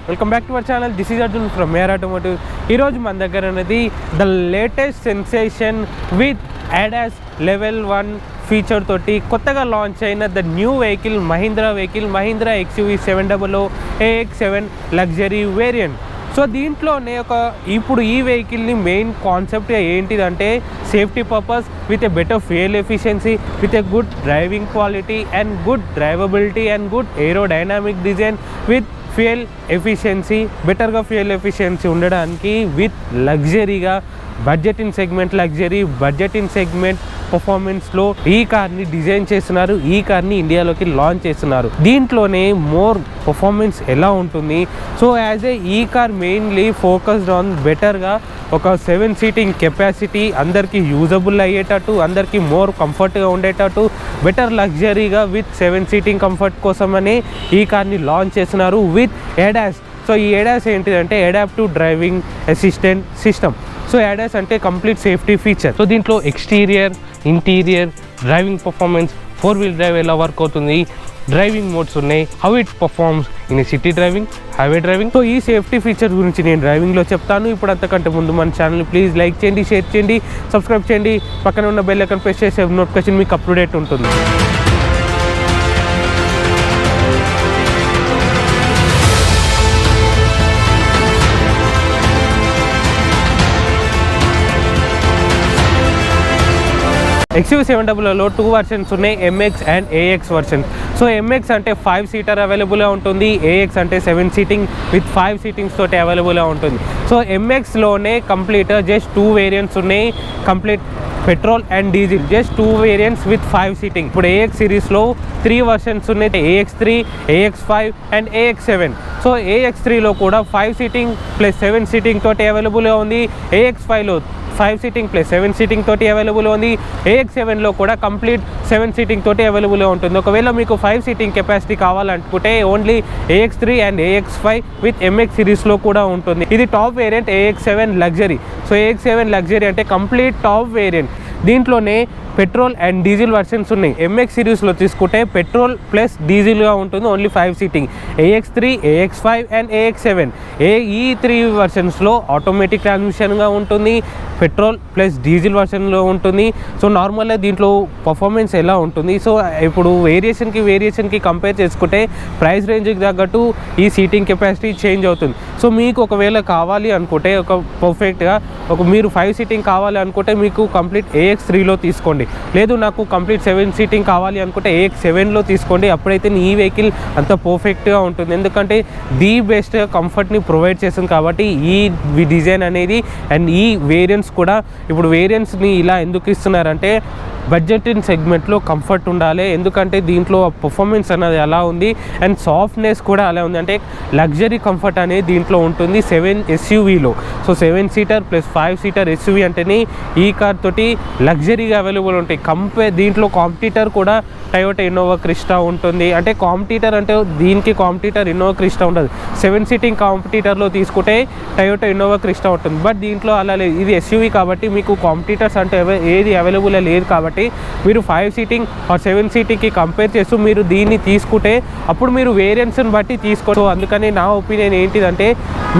Welcome back to our channel. This is Arjun from మేర్ automotive. ఈరోజు మన దగ్గర ఉన్నది the latest sensation with ADAS level 1 feature తోటి కొత్తగా లాంచ్ అయిన the new vehicle Mahindra XUV 700 AX7 luxury variant. So దీంట్లోనే ఇప్పుడు ఈ వెహికల్ని మెయిన్ కాన్సెప్ట్ ఏంటిదంటే safety purpose with a better fuel efficiency, with a good driving quality and good drivability and good aerodynamic design with fuel efficiency, బెటర్గా fuel efficiency ఉండడానికి with లగ్జరీగా budget in segment పర్ఫార్మెన్స్లో ఈ కార్ని design చేస్తున్నారు. ఈ కార్ని ఇండియాలోకి launch చేస్తున్నారు. దీంట్లోనే మోర్ పర్ఫార్మెన్స్ ఎలా ఉంటుంది, సో యాజ్ ఏ ఈ కార్ మెయిన్లీ ఫోకస్డ్ ఆన్ బెటర్గా ఒక 7 సీటింగ్ కెపాసిటీ, అందరికీ యూజబుల్ అయ్యేటట్టు, అందరికీ మోర్ కంఫర్ట్గా ఉండేటట్టు, బెటర్ లగ్జరీగా విత్ 7 సీటింగ్ కంఫర్ట్ కోసమని ఈ కార్ని లాంచ్ చేస్తున్నారు విత్ ADAS. సో ఈ ADAS ఏంటిదంటే adaptive driving assistant system. So ADAS అంటే కంప్లీట్ సేఫ్టీ ఫీచర్. సో దీంట్లో exterior, interior, driving performance, 4-wheel drive ఎలా వర్క్ అవుతుంది, డ్రైవింగ్ మోడ్స్ ఉన్నాయి, how it performs in city driving, highway driving. So ఈ safety feature గురించి నేను డ్రైవింగ్లో చెప్తాను. ఇప్పుడు అంతకంటే ముందు మన ఛానల్ ప్లీజ్ లైక్ చేయండి, షేర్ చేయండి, సబ్స్క్రైబ్ చేయండి, పక్కన ఉన్న బెల్ ఐకాన్ ప్రెస్ చేసే నోటిఫికేషన్ మీకు అప్డేట్ ఉంటుంది. XUV 700లో 2 వర్షన్స్ ఉన్నాయి, MX and AX version. So MX అంటే 5 సీటర్ అవైలబుల్గా ఉంటుంది, AX అంటే 7 సీటింగ్ విత్ 5 సీటింగ్స్ తోటి అవైలబుల్గా ఉంటుంది. సో MXలోనే కంప్లీట్ జస్ట్ 2 వేరియంట్స్ ఉన్నాయి, complete petrol and diesel, just 2 variants with 5 seating. ఇప్పుడు AX సిరీస్లో 3 వర్షన్స్ ఉన్నాయి, AX3, AX5 and AX7. So AX3లో కూడా 5 సీటింగ్ ప్లస్ 7 సీటింగ్ తోటి అవైలబుల్గా ఉంది, AX5లో 5 సీటింగ్ ప్లస్ 7 సీటింగ్ తోటి అవైలబుల్ ఉంది, AX7లో కూడా కంప్లీట్ 7 సీటింగ్ తోటి అవైలబుల్గా ఉంటుంది. ఒకవేళ మీకు 5 సీటింగ్ కెపాసిటీ కావాలనుకుంటే only AX3 and AX5 with MX సిరీస్లో కూడా ఉంటుంది. ఇది top variant AX7 luxury. So AX7 luxury అంటే కంప్లీట్ టాప్ వేరియంట్. దీంట్లోనే పెట్రోల్ అండ్ డీజిల్ వర్షన్స్ ఉన్నాయి. MX సిరీస్లో తీసుకుంటే పెట్రోల్ ప్లస్ డీజిల్గా ఉంటుంది, only 5 seating. AX3, AX5 and AX7 ఈ 3 వర్షన్స్లో ఆటోమేటిక్ ట్రాన్స్మిషన్గా ఉంటుంది, పెట్రోల్ ప్లస్ డీజిల్ వర్షన్లో ఉంటుంది. సో నార్మల్గా దీంట్లో పర్ఫార్మెన్స్ ఎలా ఉంటుంది, సో ఇప్పుడు వేరియేషన్కి కంపేర్ చేసుకుంటే ప్రైస్ రేంజ్కి తగ్గట్టు ఈ సీటింగ్ కెపాసిటీ చేంజ్ అవుతుంది. సో మీకు ఒకవేళ కావాలి అనుకుంటే పర్ఫెక్ట్గా మీరు 5 సీటింగ్ కావాలి అనుకుంటే మీకు కంప్లీట్ AX3లో తీసుకోండి, లేదు నాకు కంప్లీట్ 7 సీటింగ్ కావాలి అనుకుంటే AX7లో తీసుకోండి. అప్పుడైతే ఈ వెహికల్ అంత పర్ఫెక్ట్గా ఉంటుంది, ఎందుకంటే ది బెస్ట్ కంఫర్ట్ని ప్రొవైడ్ చేస్తుంది కాబట్టి ఈ డిజైన్ అనేది. అండ్ ఈ వేరియంట్స్ కూడా ఇప్పుడు వేరియంట్స్ని ఇలా ఎందుకు ఇస్తున్నారంటే బడ్జెట్ ఇన్ సెగ్మెంట్లో కంఫర్ట్ ఉండాలి, ఎందుకంటే దీంట్లో పర్ఫార్మెన్స్ అనేది అలా ఉంది అండ్ సాఫ్ట్నెస్ కూడా అలా ఉంది, అంటే లగ్జరీ కంఫర్ట్ అనేది దీంట్లో ఉంటుంది 7 SUVలో. So 7 seater plus 5 seater SUV అంటేనే ఈ కార్ తోటి లగ్జరీగా అవైలబుల్ ఉంటాయి. దీంట్లో కాంపిటీటర్ కూడా టయోటా ఇన్నోవా క్రిస్టా ఉంటుంది. అంటే కాంపిటీటర్ అంటే దీనికి కాంపిటీటర్ ఇన్నోవా క్రిస్టా ఉండదు. 7 సీటింగ్ కాంపిటీటర్లో తీసుకుంటే టయోటా ఇన్నోవా క్రిస్టా ఉంటుంది, బట్ దీంట్లో అలా లేదు. ఇది SUV కాబట్టి మీకు కాంపిటీటర్స్ అంటే ఏది అవైలబుల్ లేదు కాబట్టి మీరు 5 సీటింగ్ ఆర్ 7 సీటింగ్కి కంపేర్ చేస్తూ మీరు దీన్ని తీసుకుంటే అప్పుడు మీరు వేరియంట్స్ని బట్టి తీసుకోవచ్చు. అందుకని నా ఒపీనియన్ ఏంటిదంటే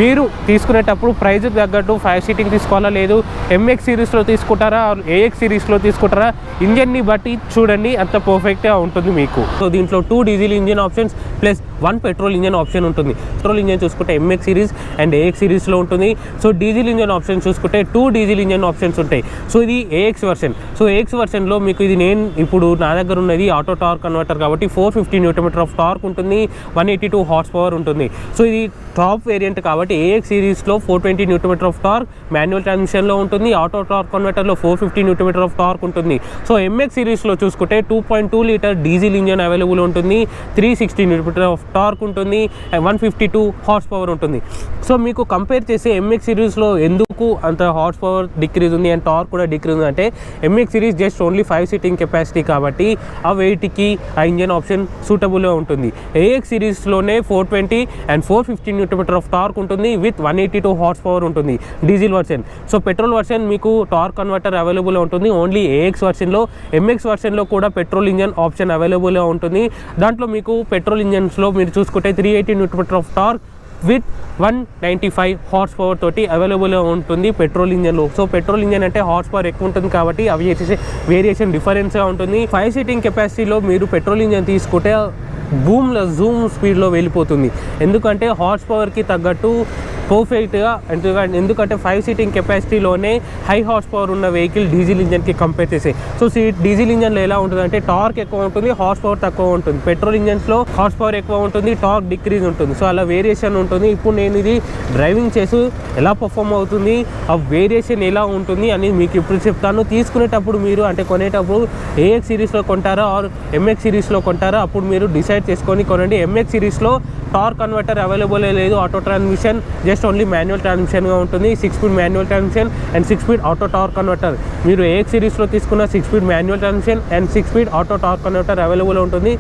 మీరు తీసుకునేటప్పుడు ప్రైజ్కి తగ్గట్టు 5 సీటింగ్ తీసుకోవాలా, లేదు MX సిరీస్లో తీసుకుంటారా, AX సిరీస్లో తీసుకుంటారా, ఇంజన్ని బట్టి చూడండి, అంత పర్ఫెక్ట్గా ఉంటుంది మీకు. సో దీంట్లో 2 diesel engine options plus 1 petrol engine option ఉంటుంది. పెట్రోల్ ఇంజిన్ చూసుకుంటే MX సిరీస్ అండ్ AX సిరీస్లో ఉంటుంది. సో డీజిల్ ఇంజిన్ ఆప్షన్ చూసుకుంటే 2 డీజిల్ ఇంజిన్ ఆప్షన్స్ ఉంటాయి. సో ఇది AX వర్షన్. సో AX వర్షన్లో మీకు ఇది ఇప్పుడు నా దగ్గర ఉన్నది ఆటో టార్క్ కన్వర్టర్ కాబట్టి 450 Nm ఆఫ్ టార్క్ ఉంటుంది, 182 హార్స్ పవర్ ఉంటుంది. సో ఇది టాప్ వేరియంట్ కాబట్టి AX సిరీస్లో 420 Nm ఆఫ్ టార్క్ మాన్యువల్ ట్రాన్స్మిషన్లో ఉంటుంది, ఆటో టార్క్ కన్వర్టర్లో 450 Nm ఆఫ్ టార్క్ ఉంటుంది. సో MX సిరీస్లో చూసుకుంటే 2.2 లీటర్ డీజిల్ ఇంజిన్ అవైలబుల్ ఉంటుంది, 360 Nm ఆఫ్ టార్క్ ఉంటుంది, 152 హార్స్ పవర్ ఉంటుంది. సో మీకు కంపేర్ చేసి MX సిరీస్లో ఎందుకు అంత హార్స్ పవర్ డిక్రీజ్ ఉంది అండ్ టార్క్ కూడా డిక్రీజ్ ఉంది అంటే MX series just only 5 seating capacity కాబట్టి ఆ వెయిట్కి ఆ ఇంజన్ ఆప్షన్ సూటబుల్గా ఉంటుంది. AX సిరీస్లోనే 420 and 450 Nm of torque ఉంటుంది విత్ 182 హార్స్ పవర్ ఉంటుంది diesel version. So petrol version మీకు టార్క్ కన్వర్టర్ అవైలబుల్గా ఉంటుంది ఓన్లీ AX వర్షన్లో. MX వర్షన్లో కూడా పెట్రోల్ ఇంజన్ ఆప్షన్ అవైలబుల్గా ఉంటుంది. దాంట్లో మీకు పెట్రోల్ ఇంజన్స్లో మీరు చూసుకుంటే 380 Nm of torque with 195 horse power తోటి అవైలబుల్గా ఉంటుంది పెట్రోల్ ఇంజన్లో. సో పెట్రోల్ ఇంజన్ అంటే హార్స్ పవర్ ఎక్కువ ఉంటుంది కాబట్టి అవి చేసే వేరియేషన్ డిఫరెన్స్గా ఉంటుంది. 5 సీటింగ్ కెపాసిటీలో మీరు పెట్రోల్ ఇంజన్ తీసుకుంటే జూమ్ స్పీడ్లో వెళ్ళిపోతుంది. ఎందుకంటే హార్స్ పవర్కి తగ్గట్టు పర్ఫెక్ట్గా, ఎందుకంటే 5 సీటింగ్ కెపాసిటీలోనే హై హార్స్ పవర్ ఉన్న వెహికల్ డీజిల్ ఇంజన్కి కంపేర్ చేసే. సో డీజిల్ ఇంజన్లో ఎలా ఉంటుందంటే టార్క్ ఎక్కువ ఉంటుంది, హార్స్ పవర్ తక్కువ ఉంటుంది. పెట్రోల్ ఇంజన్స్లో హార్స్ పవర్ ఎక్కువ ఉంటుంది, టార్క్ డిక్రీజ్ ఉంటుంది. సో అలా వేరియేషన్ ఉంటుంది. ఇప్పుడు నేను ఇది డ్రైవింగ్ చేసి ఎలా పర్ఫామ్ అవుతుంది, ఆ వేరియేషన్ ఎలా ఉంటుంది అని మీకు ఇప్పుడు చెప్తాను. తీసుకునేటప్పుడు మీరు అంటే కొనేటప్పుడు ఏఎక్స్ సిరీస్లో కొంటారా ఆర్ ఎంఎక్స్ సిరీస్లో కొంటారా అప్పుడు మీరు డిసైడ్ చేసుకొని కొనండి. ఎంఎక్స్ సిరీస్లో టార్క్ కన్వర్టర్ అవైలబుల్ లేదు, auto transmission just only manual ట్రాన్స్మిషన్గా ఉంటుంది. 6 speed manual transmission and 6 speed auto torque converter. మీరు ఏఎక్స్ సిరీస్లో తీసుకున్న 6 speed manual transmission and 6 speed auto torque converter available ఉంటుంది.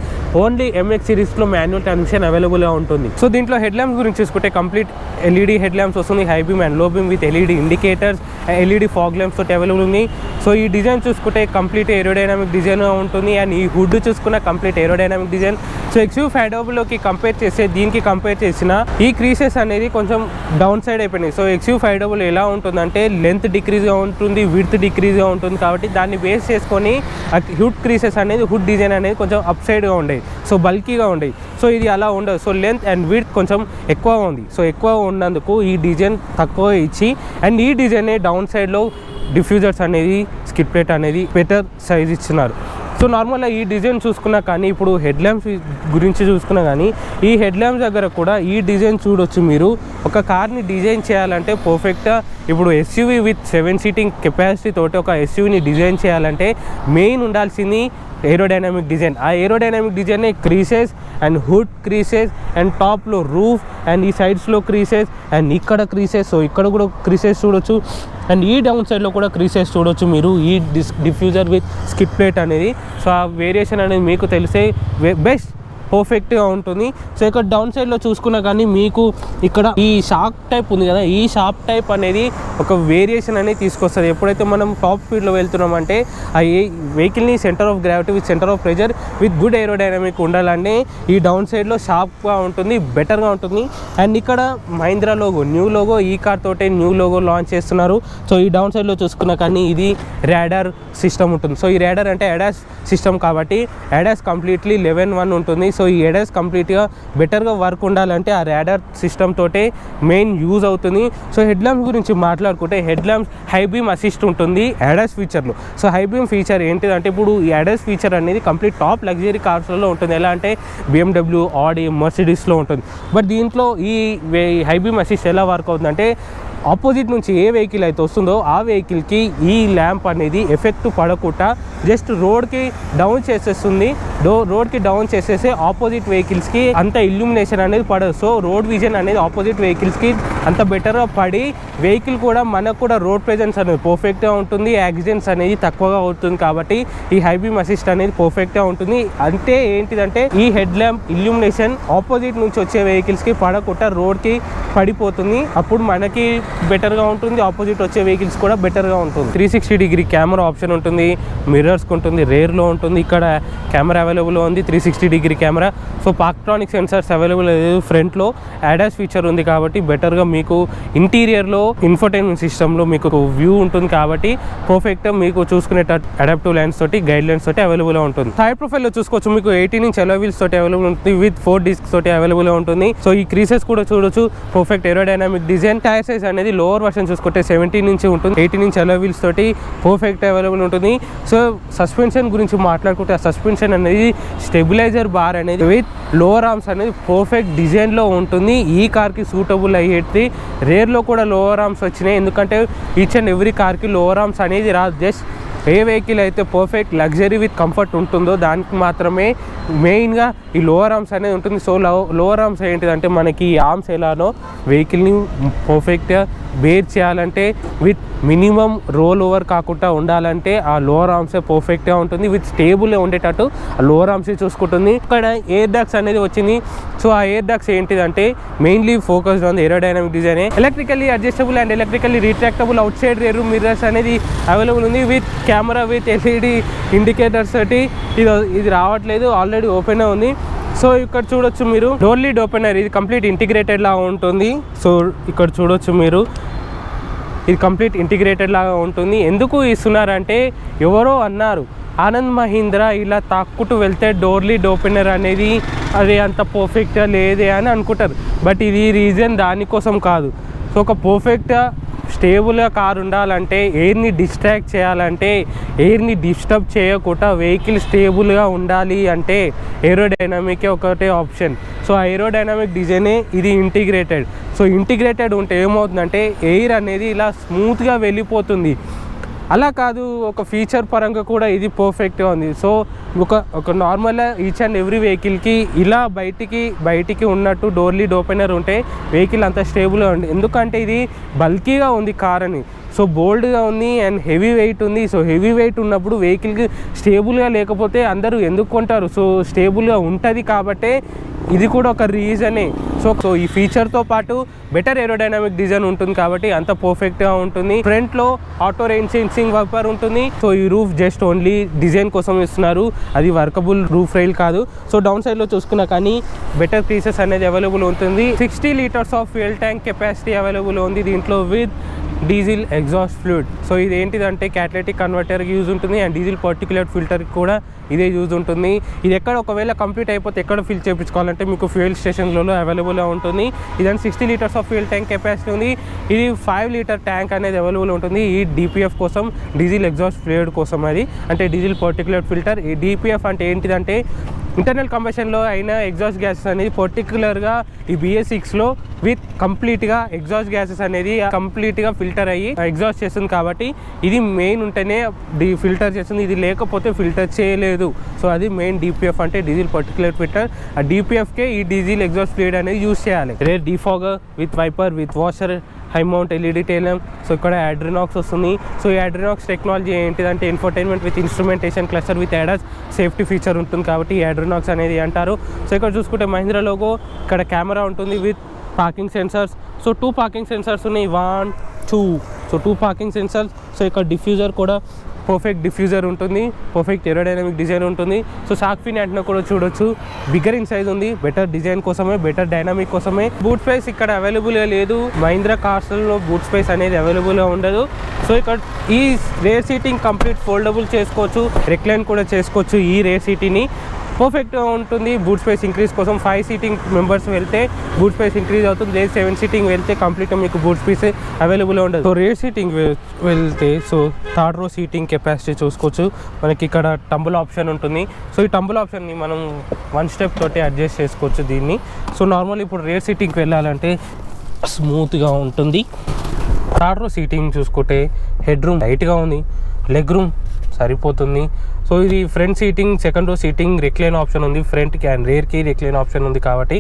ఓన్లీ ఎంఎక్స్ సిరీస్లో మాన్యువల్ ట్రాన్స్మిషన్ అవైలబుల్గా ఉంటుంది. సో దీంట్లో హెడ్ ల్యాంప్స్ గురించి చూసుకుంటే కంప్లీట్ ఎల్ఈడి హెడ్ ల్యాంప్స్ వస్తుంది, high beam and low beam with LED indicators, LED fog lamps తోటి available ఉంది. సో ఈ డిజైన్ చూసుకుంటే కంప్లీట్ ఏరోడైనామిక్ డిజైన్గా ఉంటుంది అండ్ ఈ హుడ్ చూసుకున్న కంప్లీట్ ఏరోడైనామిక్ డిజైన్. సో XUV500కి కంపేర్ చేస్తే దీనికి కంపేర్ చేసిన ఈ క్రీసెస్ అనేది కొంచెం డౌన్ సైడ్ అయిపోయినాయి. సో XUV500 ఎలా ఉంటుందంటే లెంత్ డిక్రీజ్గా ఉంటుంది, విడ్త్ డిక్రీజ్గా ఉంటుంది. కాబట్టి దాన్ని బేస్ చేసుకొని హుడ్ క్రీసెస్ అనేది హుడ్ డిజైన్ అనేది కొంచెం అప్ సైడ్గా ఉండేవి, సో బల్కీగా ఉండేవి. సో ఇది అలా ఉండదు. సో లెంత్ అండ్ విడ్త్ కొంచెం ఎక్కువ ఉంది. సో ఎక్కువ ఉన్నందుకు ఈ డిజైన్ తక్కువ ఇచ్చి అండ్ ఈ డిజైన్ డౌన్ సైడ్లో డిఫ్యూజర్స్ అనేది స్కిడ్ ప్లేట్ అనేది బెటర్ సైజ్ ఇచ్చినారు. సో నార్మల్గా ఈ డిజైన్ చూసుకున్నా కానీ ఇప్పుడు హెడ్ ల్యాంప్స్ గురించి చూసుకున్నా కానీ ఈ హెడ్ ల్యాంప్స్ దగ్గర కూడా ఈ డిజైన్ చూడొచ్చు. మీరు ఒక కార్ని డిజైన్ చేయాలంటే పర్ఫెక్ట్గా ఇప్పుడు ఎస్యూవీ విత్ 7 సీటింగ్ కెపాసిటీ తోటి ఒక ఎస్యూవీని డిజైన్ చేయాలంటే మెయిన్ ఉండాల్సింది ఏరోడైనామిక్ డిజైన్. ఆ ఏరోడైనామిక్ డిజైనే క్రీసెస్ అండ్ హుడ్ క్రీసెస్ అండ్ టాప్లో రూఫ్ అండ్ ఈ సైడ్స్లో క్రీసెస్ అండ్ ఇక్కడ క్రీసెస్. సో ఇక్కడ కూడా క్రీసెస్ చూడొచ్చు అండ్ ఈ డౌన్ సైడ్లో కూడా క్రీసెస్ చూడొచ్చు మీరు ఈ డిఫ్యూజర్ విత్ స్కిడ్ ప్లేట్ అనేది. సో ఆ వేరియేషన్ అనేది మీకు తెలిసే బెస్ట్ పర్ఫెక్ట్గా ఉంటుంది. సో ఇక్కడ డౌన్ సైడ్లో చూసుకున్నా కానీ మీకు ఇక్కడ ఈ షాక్ టైప్ ఉంది కదా, ఈ షాక్ టైప్ అనేది ఒక వేరియేషన్ అనేది తీసుకొస్తుంది. ఎప్పుడైతే మనం టాప్ స్పీడ్లో వెళ్తున్నామంటే ఆ వెహికల్ని centre of gravity with centre of pressure with good aerodynamic ఉండాలంటే ఈ డౌన్ సైడ్లో షార్ప్గా ఉంటుంది, బెటర్గా ఉంటుంది. అండ్ ఇక్కడ మహీంద్రా లోగో, న్యూ లోగో, ఈ కార్ తోటే న్యూ లోగో లాంచ్ చేస్తున్నారు. సో ఈ డౌన్ సైడ్లో చూసుకున్నా కానీ ఇది రాడార్ సిస్టమ్ ఉంటుంది. సో ఈ రాడార్ అంటే ADAS సిస్టమ్ కాబట్టి ADAS కంప్లీట్లీ 11.1 ఉంటుంది. సో ఈ ADAS కంప్లీట్గా బెటర్గా వర్క్ ఉండాలంటే ఆ రాడార్ సిస్టమ్ తోటే మెయిన్ యూజ్ అవుతుంది. సో హెడ్ ల్యాంప్స్ గురించి మాట్లాడుకుంటే head lamps high beam assist ఉంటుంది ADAS ఫీచర్లో. సో హై బీమ్ ఫీచర్ ఏంటిదంటే ఇప్పుడు ఈ ADAS ఫీచర్ అనేది కంప్లీట్ టాప్ లగ్జరీ కార్స్లలో ఉంటుంది. ఎలా అంటే BMW, Audi, Mercedesలో ఉంటుంది. బట్ దీంట్లో ఈ హై బీమ్ అసిస్ట్ ఎలా వర్క్ అవుతుందంటే ఆపోజిట్ నుంచి ఏ వెహికల్ అయితే వస్తుందో ఆ వెహికల్కి ఈ ల్యాంప్ అనేది ఎఫెక్ట్ పడకుండా జస్ట్ రోడ్కి డౌన్ చేసేస్తుంది. రోడ్కి డౌన్ చేసేసి ఆపోజిట్ వెహికల్స్కి అంత ఇల్యూమినేషన్ అనేది పడదు. సో రోడ్ విజన్ అనేది ఆపోజిట్ వెహికల్స్కి అంత బెటర్గా పడి వెహికల్ కూడా మనకు కూడా రోడ్ ప్రెజెన్స్ అనేది పర్ఫెక్ట్గా ఉంటుంది, యాక్సిడెంట్స్ అనేది తక్కువగా అవుతుంది. కాబట్టి ఈ హై బీమ్ అసిస్ట్ అనేది పర్ఫెక్ట్గా ఉంటుంది. అంటే ఏంటిదంటే ఈ హెడ్ ల్యాంప్ ఇల్యూమినేషన్ ఆపోజిట్ నుంచి వచ్చే వెహికల్స్కి పడకుండా రోడ్కి పడిపోతుంది. అప్పుడు మనకి బెటర్గా ఉంటుంది, ఆపోజిట్ వచ్చే వెహికల్స్ కూడా బెటర్గా ఉంటుంది. 360 డిగ్రీ కెమెరా ఆప్షన్ ఉంటుంది, మిర్రర్స్కి ఉంటుంది, రేర్లో ఉంటుంది. ఇక్కడ కెమెరా అవైలబుల్ ఉంది, 360 degree camera. So Parktronic sensors available లేదు. ఫ్రంట్లో ADAS ఫీచర్ ఉంది కాబట్టి బెటర్గా మీకు ఇంటీరియర్లో ఇన్ఫోటైన్మెంట్ సిస్టంలో మీకు వ్యూ ఉంటుంది కాబట్టి పర్ఫెక్ట్గా మీకు చూసుకునేటట్టు అడాప్టివ్ లైన్స్ తోటి గైడ్ లైన్స్ తోటి అవైలబుల్గా ఉంటుంది. సైడ్ ప్రొఫైల్లో చూసుకోవచ్చు మీకు 18 ఇంచ్ అలాయ్ వీల్స్ తోటి అవైలబుల్ ఉంటుంది విత్ 4 డిస్క్స్ తోటి అవైలబుల్గా ఉంటుంది. సో ఈ క్రీసెస్ కూడా చూడొచ్చు, పర్ఫెక్ట్ ఏరోడైనామిక్ డిజైన్. టైర్ సైజ్ అనేది లోవర్ వర్షన్ చూసుకుంటే 17 ఇంచ్ ఉంటుంది, 18 ఇంచ్ అలాయ్ వీల్స్ తోటి పర్ఫెక్ట్ అవైలబుల్ ఉంటుంది. సో సస్పెన్షన్ గురించి మాట్లాడుకుంటే ఆ సస్పెన్షన్ అనేది స్టెబిలైజర్ బార్ అనేది విత్ లోవర్ ఆర్మ్స్ అనేది పర్ఫెక్ట్ డిజైన్లో ఉంటుంది. ఈ కార్కి సూటబుల్ అయ్యేది. రేర్లో కూడా లోవర్ ఆర్మ్స్ వచ్చినాయి, ఎందుకంటే ఈచ్ అండ్ ఎవ్రీ కార్కి లోవర్ ఆర్మ్స్ అనేది రాదు. జస్ట్ ఏ వెహికల్ అయితే పర్ఫెక్ట్ లగ్జరీ విత్ కంఫర్ట్ ఉంటుందో దానికి మాత్రమే మెయిన్గా ఈ లోవర్ ఆర్మ్స్ అనేది ఉంటుంది. సో లోవర్ ఆర్మ్స్ ఏంటిదంటే మనకి ఈ ఆర్మ్స్ ఎలానో వెహికల్ని పర్ఫెక్ట్గా బేర్ చేయాలంటే విత్ మినిమం రోల్ ఓవర్ కాకుండా ఉండాలంటే ఆ లోవర్ ఆర్మ్సే పర్ఫెక్ట్గా ఉంటుంది. విత్ స్టేబుల్గా ఉండేటట్టు ఆ లోవర్ ఆర్మ్సే చూసుకుంటుంది. ఇక్కడ ఎయిర్ డాక్స్ అనేది వచ్చింది. సో ఆ ఎయిర్ డాక్స్ ఏంటిదంటే mainly focused on aerodynamic design. Electrically adjustable and electrically retractable out side rear mirrors అనేది అవైలబుల్ ఉంది with camera with LED indicators తోటి. ఇది రావట్లేదు, ఆల్రెడీ ఓపెన్ ఉంది. సో ఇక్కడ చూడొచ్చు మీరు డోర్ లిడ్ ఓపెనర్, ఇది కంప్లీట్ ఇంటిగ్రేటెడ్ లాగా ఉంటుంది. సో ఇక్కడ చూడొచ్చు మీరు ఇది కంప్లీట్ ఇంటిగ్రేటెడ్ లాగా ఉంటుంది. ఎందుకు ఇస్తున్నారంటే ఎవరో అన్నారు ఆనంద్ మహీంద్రా ఇలా తాక్కుంటూ వెళ్తే డోర్ లిడ్ ఓపెనర్ అనేది అది అంత పర్ఫెక్ట్గా లేదే అని అనుకుంటారు. బట్ ఇది రీజన్ దానికోసం కాదు. సో ఒక పర్ఫెక్ట్గా స్టేబుల్గా కార్ ఉండాలంటే, ఎయిర్ని డిస్ట్రాక్ట్ చేయాలంటే, ఎయిర్ని డిస్టర్బ్ చేయకుండా వెహికల్ స్టేబుల్గా ఉండాలి అంటే ఏరోడైనమికే ఒకటే ఆప్షన్. సో ఏరోడైనమిక్ డిజైనే ఇది ఇంటిగ్రేటెడ్. సో ఇంటిగ్రేటెడ్ ఉంటే ఏమవుతుందంటే ఎయిర్ అనేది ఇలా స్మూత్గా వెళ్ళిపోతుంది. అలా కాదు, ఒక ఫీచర్ పరంగా కూడా ఇది పర్ఫెక్ట్గా ఉంది. సో ఒక నార్మల్ ఈచ్ అండ్ ఎవ్రీ వెహికల్కి ఇలా బయటికి ఉన్నట్టు డోర్ లిడ్ ఓపెనర్ ఉంటే వెహికల్ అంత స్టేబుల్గా ఉంది. ఎందుకంటే ఇది బల్కీగా ఉంది కార్ అని, సో బోల్డ్గా ఉంది అండ్ హెవీ వెయిట్ ఉంది. సో హెవీ వెయిట్ ఉన్నప్పుడు వెహికల్కి స్టేబుల్గా లేకపోతే అందరూ ఎందుకు కొంటారు? సో స్టేబుల్గా ఉంటుంది కాబట్టే ఇది కూడా ఒక రీజనే. సో ఈ ఫీచర్తో పాటు బెటర్ ఏరోడైనమిక్ డిజైన్ ఉంటుంది కాబట్టి అంత పర్ఫెక్ట్గా ఉంటుంది. ఫ్రంట్లో ఆటో రెయిన్ సెన్సింగ్ వైపర్ ఉంటుంది. సో ఈ రూఫ్ జస్ట్ ఓన్లీ డిజైన్ కోసం ఇస్తున్నారు, అది వర్కబుల్ రూఫ్ రైల్ కాదు. సో డౌన్ సైడ్లో చూసుకున్నా కానీ బెటర్ పీసెస్ అనేది అవైలబుల్ ఉంటుంది. 60 litres of fuel tank capacity available ఉంది దీంట్లో with diesel exhaust fluid. So ఇది ఏంటిదంటే క్యాటలిటిక్ కన్వర్టర్కి యూజ్ ఉంటుంది అండ్ డీజిల్ పర్టిక్యులర్ ఫిల్టర్కి కూడా ఇదే యూజ్ ఉంటుంది. ఇది ఎక్కడ ఒకవేళ కంప్లీట్ అయిపోతే ఎక్కడ ఫిల్ చేయించుకోవాలంటే మీకు ఫ్యూయల్ స్టేషన్లలో అవైలబుల్గా ఉంటుంది. ఇదని 60 litres of fuel tank capacity ఉంది. ఇది 5 లీటర్ ట్యాంక్ అనేది అవైలబుల్ ఉంటుంది. ఈ DPF కోసం, డీజిల్ ఎగ్జాస్ట్ ఫ్లూయిడ్ కోసం, అది అంటే డీజిల్ పర్టిక్యులర్ ఫిల్టర్. ఈ DPF అంటే ఏంటిదంటే ఇంటర్నల్ కంబషన్లో అయిన ఎగ్జాస్ట్ గ్యాసెస్ అనేది పర్టికులర్గా ఈ BS6లో విత్ కంప్లీట్గా ఎగ్జాస్ట్ గ్యాసెస్ అనేది కంప్లీట్గా ఫిల్టర్ అయ్యి ఎగ్జాస్ట్ చేస్తుంది. కాబట్టి ఇది మెయిన్ ఉంటేనే ఫిల్టర్ చేస్తుంది, ఇది లేకపోతే ఫిల్టర్ చేయలేదు. సో అది మెయిన్ DPF అంటే డీజిల్ పర్టికులర్ ఫిల్టర్. ఆ DPFకే ఈ డీజిల్ ఎగ్జాస్ట్ ఫ్లూయిడ్ అనేది యూజ్ చేయాలి. Rear defogger with wiper with washer, high mount LED tail lamp. So ఇక్కడ అడ్రినాక్స్ వస్తుంది. సో ఈ అడ్రినాక్స్ టెక్నాలజీ ఏంటిదంటే infotainment with instrumentation cluster with ADAS safety feature ఉంటుంది కాబట్టి ఈ అడ్రినాక్స్ అనేది అంటారు. సో ఇక్కడ చూసుకుంటే మహీంద్రా లోగో, ఇక్కడ కెమెరా ఉంటుంది with parking sensors. So 2 parking sensors ఉన్నాయి, 1, 2. So 2 parking sensors. సో ఇక్కడ డిఫ్యూజర్ కూడా పర్ఫెక్ట్ డిఫ్యూజర్ ఉంటుంది, పర్ఫెక్ట్ ఏరోడైనమిక్ డిజైన్ ఉంటుంది. సో షార్క్ ఫిన్ యాంటెన్నా కూడా చూడొచ్చు, బిగ్గర్ ఇన్ సైజ్ ఉంది, బెటర్ డిజైన్ కోసమే, బెటర్ డైనమిక్ కోసమే. బూట్ స్పేస్ ఇక్కడ అవైలబుల్గా లేదు, మహీంద్రా కార్స్లో బూట్ స్పేస్ అనేది అవైలబుల్గా ఉండదు. సో ఇక్కడ ఈ రేర్ సీటింగ్ కంప్లీట్ ఫోల్డబుల్ చేసుకోవచ్చు, రెక్లైన్ కూడా చేసుకోవచ్చు. ఈ రేర్ సీటీని పర్ఫెక్ట్గా ఉంటుంది. బూట్ స్పేస్ ఇంక్రీజ్ కోసం 5 సీటింగ్ మెంబర్స్ వెళ్తే బూట్ స్పేస్ ఇంక్రీజ్ అవుతుంది. రేర్ 7 సీటింగ్ వెళ్తే కంప్లీట్గా మీకు బూట్ స్పేస్ అవైలబుల్గా ఉండదు. సో రేర్ సీటింగ్ వెళ్తే సో 3rd రో సీటింగ్ కెపాసిటీ చూసుకోవచ్చు. మనకి ఇక్కడ టంబుల్ ఆప్షన్ ఉంటుంది. సో ఈ టంబుల్ ఆప్షన్ని మనం 1 స్టెప్ తోటి అడ్జస్ట్ చేసుకోవచ్చు దీన్ని. సో నార్మల్ ఇప్పుడు రేర్ సీటింగ్కి వెళ్ళాలంటే స్మూత్గా ఉంటుంది. 3rd రో సీటింగ్ చూసుకుంటే హెడ్ రూమ్ టైట్గా ఉంది, లెగ్ రూమ్ సరిపోతుంది. సో ఇది ఫ్రంట్ సీటింగ్, 2nd రో సీటింగ్ రిక్లైన్ ఆప్షన్ ఉంది, ఫ్రంట్కి అండ్ రేర్కి రిక్లైన్ ఆప్షన్ ఉంది. కాబట్టి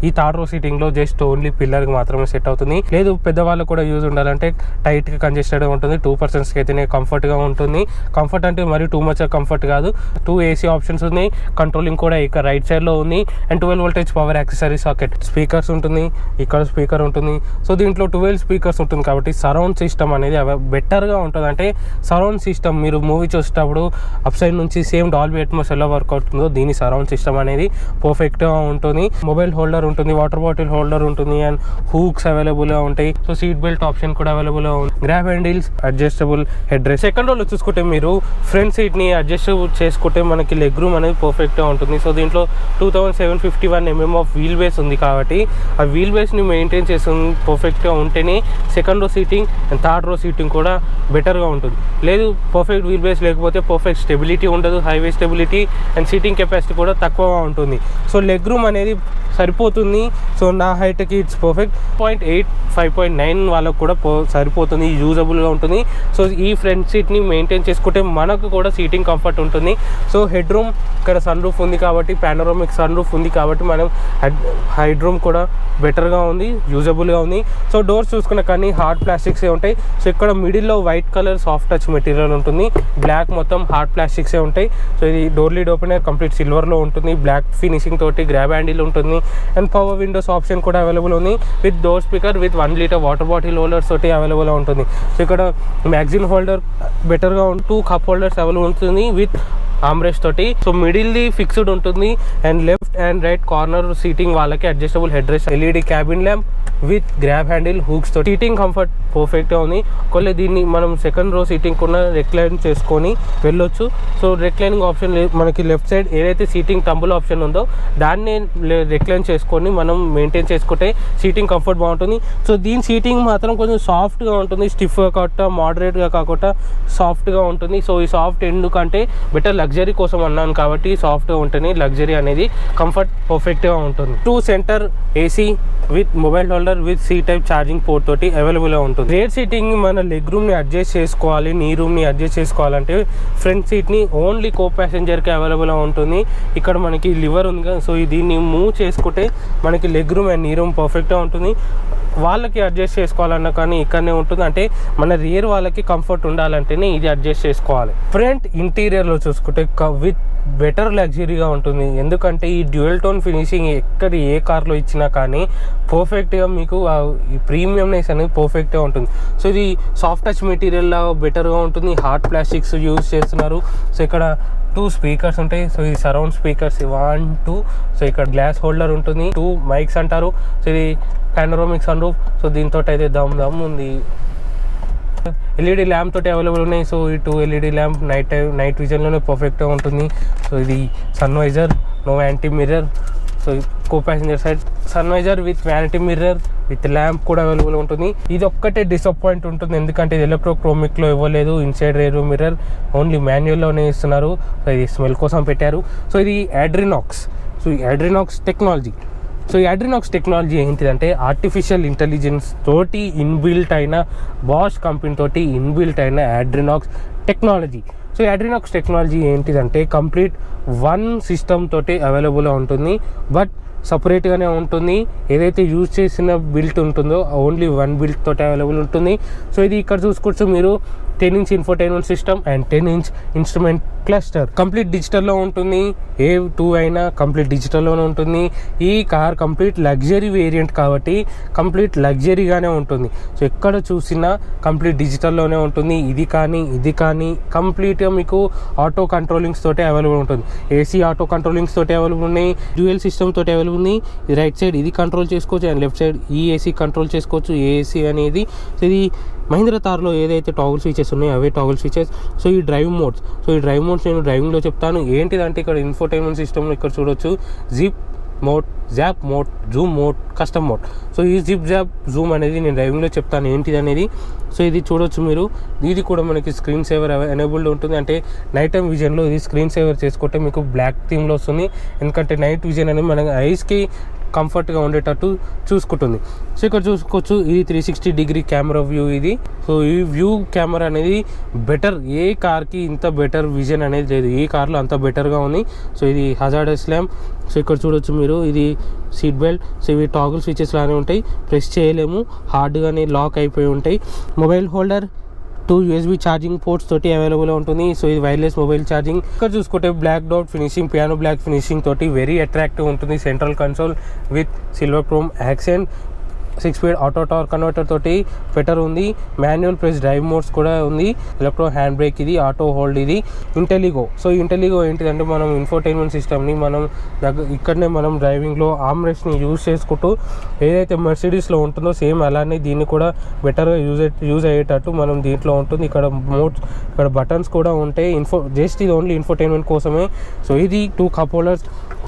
ఈ 3rd రో సీటింగ్లో జస్ట్ ఓన్లీ పిల్లర్కి మాత్రమే సెట్ అవుతుంది. లేదు పెద్దవాళ్ళు కూడా యూజ్ ఉండాలంటే టైట్గా కంజెస్టెడ్గా ఉంటుంది, 2 పర్సన్స్కి అయితేనే కంఫర్ట్గా ఉంటుంది. కంఫర్ట్ అంటే మరీ టూ మచ్ కంఫర్ట్ కాదు. 2 AC ఆప్షన్స్ ఉన్నాయి, కంట్రోలింగ్ కూడా ఇక్కడ రైట్ సైడ్లో ఉంది and 12 voltage power accessory socket. Speakers ఉంటుంది, ఇక్కడ స్పీకర్ ఉంటుంది. సో దీంట్లో 12 స్పీకర్స్ ఉంటుంది కాబట్టి సరౌండ్ సిస్టమ్ అనేది బెటర్గా ఉంటుంది. అంటే సరౌండ్ సిస్టమ్ మీరు మూవీ చూసేటప్పుడు అప్ సైడ్ నుంచి సేమ్ డాల్బీ అట్మాస్ ఎలా వర్క్ అవుతుందో దీని సరౌండ్ సిస్టమ్ అనేది పర్ఫెక్ట్గా ఉంటుంది. మొబైల్ హోల్డర్ ఉంటుంది, వాటర్ బాటిల్ హోల్డర్ ఉంటుంది అండ్ హూక్స్ అవైలబుల్గా ఉంటాయి. సో సీట్ బెల్ట్ ఆప్షన్ కూడా అవైలబుల్గా ఉంది. Grab handles, adjustable head rest. 2nd రోలో చూసుకుంటే మీరు ఫ్రంట్ సీట్ని అడ్జస్ట్ చేసుకుంటే మనకి లెగ్ రూమ్ అనేది పర్ఫెక్ట్గా ఉంటుంది. సో దీంట్లో 2751 mm ఆఫ్ వీల్ బేస్ ఉంది కాబట్టి ఆ వీల్ బేస్ని మెయింటైన్ చేస్తుంది పర్ఫెక్ట్గా ఉంటేనే 2nd రో సీటింగ్ అండ్ 3rd రో సీటింగ్ కూడా బెటర్గా ఉంటుంది. లేదు పర్ఫెక్ట్ వీల్ బేస్ లేకపోతే పర్ఫెక్ట్ స్టెబిలిటీ ఉండదు, highway stability and seating capacity కూడా తక్కువగా ఉంటుంది. సో లెగ్ రూమ్ అనేది సరిపోతుంది. సో నా హైట్కి ఇట్స్ పర్ఫెక్ట్. 5.8, 5.9 వాళ్ళకు కూడా సరిపోతుంది, యూజబుల్గా ఉంటుంది. సో ఈ ఫ్రంట్ సీట్ని మెయింటైన్ చేసుకుంటే మనకు కూడా సీటింగ్ కంఫర్ట్ ఉంటుంది. సో హెడ్ రూమ్ ఇక్కడ సన్ రూఫ్ ఉంది కాబట్టి, పానోరామిక్ సన్ రూఫ్ ఉంది కాబట్టి మనం హెడ్ రూమ్ కూడా బెటర్గా ఉంది, యూజబుల్గా ఉంది. సో డోర్స్ చూసుకున్నా కానీ హార్డ్ ప్లాస్టిక్సే ఉంటాయి. సో ఇక్కడ మిడిల్లో white colour soft touch material ఉంటుంది, బ్లాక్ మొత్తం హార్డ్ ప్లాస్టిక్సే ఉంటాయి. సో ఇది డోర్ లీడ్ ఓపెనర్ కంప్లీట్ సిల్వర్లో ఉంటుంది, బ్లాక్ ఫినిషింగ్ తోటి గ్రాబ్ హ్యాండిల్ ఉంటుంది అండ్ పవర్ విండోస్ ఆప్షన్ కూడా అవైలబుల్ ఉంది with door speaker with 1 litre water bottle holders తోటి అవైలబుల్గా ఉంటుంది. సో ఇక్కడ మ్యాగజైన్ హోల్డర్ బెటర్గా 2 కప్ హోల్డర్స్ అవైలబుల్ ఉంటుంది విత్ ఆమ్రెస్ట్ తోటి. సో మిడిల్ది ఫిక్స్డ్ ఉంటుంది and left and right corner seating వాళ్ళకి adjustable head rest, LED cabin lamp with grab handle hooks తో. సీటింగ్ కంఫర్ట్ పర్ఫెక్ట్గా ఉంది. ఒకవేళ దీన్ని మనం సెకండ్ రో సీటింగ్ కూడా రెక్లైన్ చేసుకొని వెళ్ళొచ్చు. సో రెక్లైనింగ్ ఆప్షన్ మనకి లెఫ్ట్ సైడ్ ఏదైతే సీటింగ్ టంబుల్ ఆప్షన్ ఉందో దాన్ని రెక్లైన్ చేసుకొని మనం మెయింటైన్ చేసుకుంటే సీటింగ్ కంఫర్ట్ బాగుంటుంది. సో దీని సీటింగ్ మాత్రం కొంచెం సాఫ్ట్గా ఉంటుంది, స్టిఫ్గా కాకుండా మోడరేట్గా కాకుండా సాఫ్ట్గా ఉంటుంది. సో ఈ సాఫ్ట్ ఎందుకంటే బెటర్ లగ్జరీ కోసం అన్నాను కాబట్టి సాఫ్ట్గా ఉంటుంది. లగ్జరీ అనేది కంఫర్ట్ పర్ఫెక్ట్గా ఉంటుంది. 2 centre AC with mobile holder with C type charging port తోటి అవైలబుల్గా ఉంటుంది. రేర్ సీటింగ్ మన లెగ్ రూమ్ని అడ్జస్ట్ చేసుకోవాలి, నీ రూమ్ని అడ్జస్ట్ చేసుకోవాలంటే ఫ్రంట్ సీట్ని ఓన్లీ కో ప్యాసింజర్కి అవైలబుల్గా ఉంటుంది. ఇక్కడ మనకి లివర్ ఉంది కదా, సో దీన్ని మూవ్ చేసుకుంటే మనకి లెగ్ రూమ్ అండ్ నీ రూమ్ పర్ఫెక్ట్గా ఉంటుంది. వాళ్ళకి అడ్జస్ట్ చేసుకోవాలన్నా కానీ ఇక్కడనే ఉంటుంది. అంటే మన రియర్ వాళ్ళకి కంఫర్ట్ ఉండాలంటేనే ఇది అడ్జస్ట్ చేసుకోవాలి. ఫ్రంట్ ఇంటీరియర్లో చూసుకుంటే విత్ బెటర్ లగ్జరీగా ఉంటుంది. ఎందుకంటే ఈ డ్యూయల్ టోన్ ఫినిషింగ్ ఎక్కడ ఏ కార్లో ఇచ్చినా కానీ పర్ఫెక్ట్గా మీకు ఈ ప్రీమియంనెస్ అనేది పర్ఫెక్ట్గా ఉంటుంది. సో ఇది సాఫ్ట్ టచ్ మెటీరియల్లా బెటర్గా ఉంటుంది. హార్డ్ ప్లాస్టిక్స్ యూజ్ చేస్తున్నారు. సో ఇక్కడ 2 స్పీకర్స్ ఉంటాయి. సో ఇది సరౌండ్ స్పీకర్స్ 1, 2. సో ఇక్కడ గ్లాస్ హోల్డర్ ఉంటుంది. 2 మైక్స్ అంటారు. సో ఇది పానోరామిక్ సన్ రూఫ్. సో దీంతో అయితే దమ్ ఉంది. ఎల్ఈడి ల్యాంప్ తోటి అవైలబుల్ ఉన్నాయి. సో ఈ 2 ఎల్ఈడి ల్యాంప్ నైట్ విజన్లోనే పర్ఫెక్ట్గా ఉంటుంది. సో ఇది sun visor, no anti mirror. So co passenger side sun visor with vanity mirror with lamp కూడా అవైలబుల్ ఉంటుంది. ఇది ఒక్కటే డిసప్పాయింట్ ఉంటుంది, ఎందుకంటే ఇది ఎలక్ట్రోక్రోమిక్లో ఇవ్వలేదు. ఇన్సైడ్ రేర్ మిర్రర్ ఓన్లీ మాన్యువల్లోనే ఇస్తున్నారు. సో ఇది స్మెల్ కోసం పెట్టారు. సో ఇది అడ్రినాక్స్. సో ఈ అడ్రినాక్స్ టెక్నాలజీ. సో ఈ అడ్రినాక్స్ టెక్నాలజీ ఏంటిదంటే ఆర్టిఫిషియల్ ఇంటెలిజెన్స్ తోటి ఇన్బిల్ట్ అయిన బాష్ కంపెనీ తోటి ఇన్బిల్ట్ అయిన అడ్రినాక్స్ టెక్నాలజీ. సో ఈ అడ్రినాక్స్ టెక్నాలజీ ఏంటిదంటే కంప్లీట్ 1 సిస్టమ్ తోటి అవైలబుల్గా ఉంటుంది. బట్ సపరేట్గానే ఉంటుంది. ఏదైతే యూజ్ చేసిన బిల్ట్ ఉంటుందో ఓన్లీ 1 బిల్ట్ తోటి అవైలబుల్ ఉంటుంది. సో ఇది ఇక్కడ చూసుకోవచ్చు మీరు 10-inch infotainment system and 10-inch instrument cluster. Complete డిజిటల్లో ఉంటుంది. A2 అయినా కంప్లీట్ డిజిటల్లోనే ఉంటుంది. ఈ కార్ కంప్లీట్ లగ్జరీ వేరియంట్ కాబట్టి కంప్లీట్ లగ్జరీగానే ఉంటుంది. సో ఎక్కడ చూసినా కంప్లీట్ డిజిటల్లోనే ఉంటుంది. ఇది కానీ కంప్లీట్గా మీకు ఆటో కంట్రోలింగ్స్ తోటి అవైలబుల్ ఉంటుంది. ఏసీ ఆటో కంట్రోలింగ్స్ తోటి అవైలబుల్ ఉన్నాయి. డ్యూయల్ సిస్టమ్ తోటి అవైలబుల్ ఉంది. ఇది రైట్ సైడ్ ఇది కంట్రోల్ చేసుకోవచ్చు అండ్ లెఫ్ట్ సైడ్ ఈ ఏసీ కంట్రోల్ చేసుకోవచ్చు. ఏసీ అనేది సో ఇది మహీంద్రా థార్లో ఏదైతే టాగుల్ స్విచెస్ ఉన్నాయో అవే టాగుల్ స్విచెస్. సో ఈ డ్రైవ్ మోడ్స్. సో ఈ డ్రైవ్ మోడ్స్ నేను డ్రైవింగ్లో చెప్తాను. ఏంటిదంటే ఇక్కడ ఇన్ఫోటైన్మెంట్ సిస్టమ్ ఇక్కడ చూడొచ్చు. Zip mode, zap mode, zoom mode, custom mode. So ఈ జిప్ జాప్ జూమ్ అనేది నేను డ్రైవింగ్లో చెప్తాను ఏంటిది అనేది. సో ఇది చూడొచ్చు మీరు. ఇది కూడా మనకి స్క్రీన్ సేవర్ ఎనేబుల్డ్ ఉంటుంది. అంటే నైట్ టైం విజన్లో ఇది స్క్రీన్ సేవర్ చేసుకుంటే మీకు బ్లాక్ థీమ్లో వస్తుంది. ఎందుకంటే నైట్ విజన్ అనేది మన ఐస్కి కంఫర్ట్గా ఉండేటట్టు చూసుకుంటుంది. సో ఇక్కడ చూసుకోవచ్చు ఇది 360 కెమెరా వ్యూ ఇది. సో ఈ వ్యూ కెమెరా అనేది బెటర్, ఏ కార్కి ఇంత బెటర్ విజన్ అనేది లేదు. ఈ కార్లో అంత బెటర్గా ఉంది. సో ఇది హజార్డస్ ల్యాంప్. సో ఇక్కడ చూడొచ్చు మీరు ఇది సీట్ బెల్ట్. సో ఇవి టాగుల్ స్విచెస్ లానే ఉంటాయి, ప్రెస్ చేయలేము, హార్డ్గానే లాక్ అయిపోయి ఉంటాయి. Mobile holder 2 USB charging ports తోటి అవైలబుల్గా ఉంటుంది. సో ఇది వైర్లెస్ మొబైల్ ఛార్జింగ్. ఇక్కడ చూసుకుంటే black dot finishing, piano black finishing తోటి వెరీ అట్రాక్టివ్ ఉంటుంది. Central console with silver chrome accent. 6-speed auto torque converter తోటి బెటర్ ఉంది. మాన్యువల్ ప్రెస్ డ్రైవ్ మోడ్స్ కూడా ఉంది. ఎలక్ట్రో హ్యాండ్ బ్రేక్ ఇది, ఆటో హోల్డ్ ఇది. ఇంటెలిగో. సో ఇంటెలిగో ఏంటిదంటే మనం ఇన్ఫోటైన్మెంట్ సిస్టమ్ని మనం ఇక్కడనే మనం డ్రైవింగ్లో ఆమ్రెస్ట్ని యూజ్ చేసుకుంటూ ఏదైతే మెర్సిడీస్లో ఉంటుందో సేమ్ అలానే దీన్ని కూడా బెటర్గా యూజ్ అయ్యేటట్టు మనం దీంట్లో ఉంటుంది. ఇక్కడ మోడ్స్, ఇక్కడ బటన్స్ కూడా ఉంటాయి. జస్ట్ ఇది ఓన్లీ ఇన్ఫోటైన్మెంట్ కోసమే. సో ఇది 2 cup holders,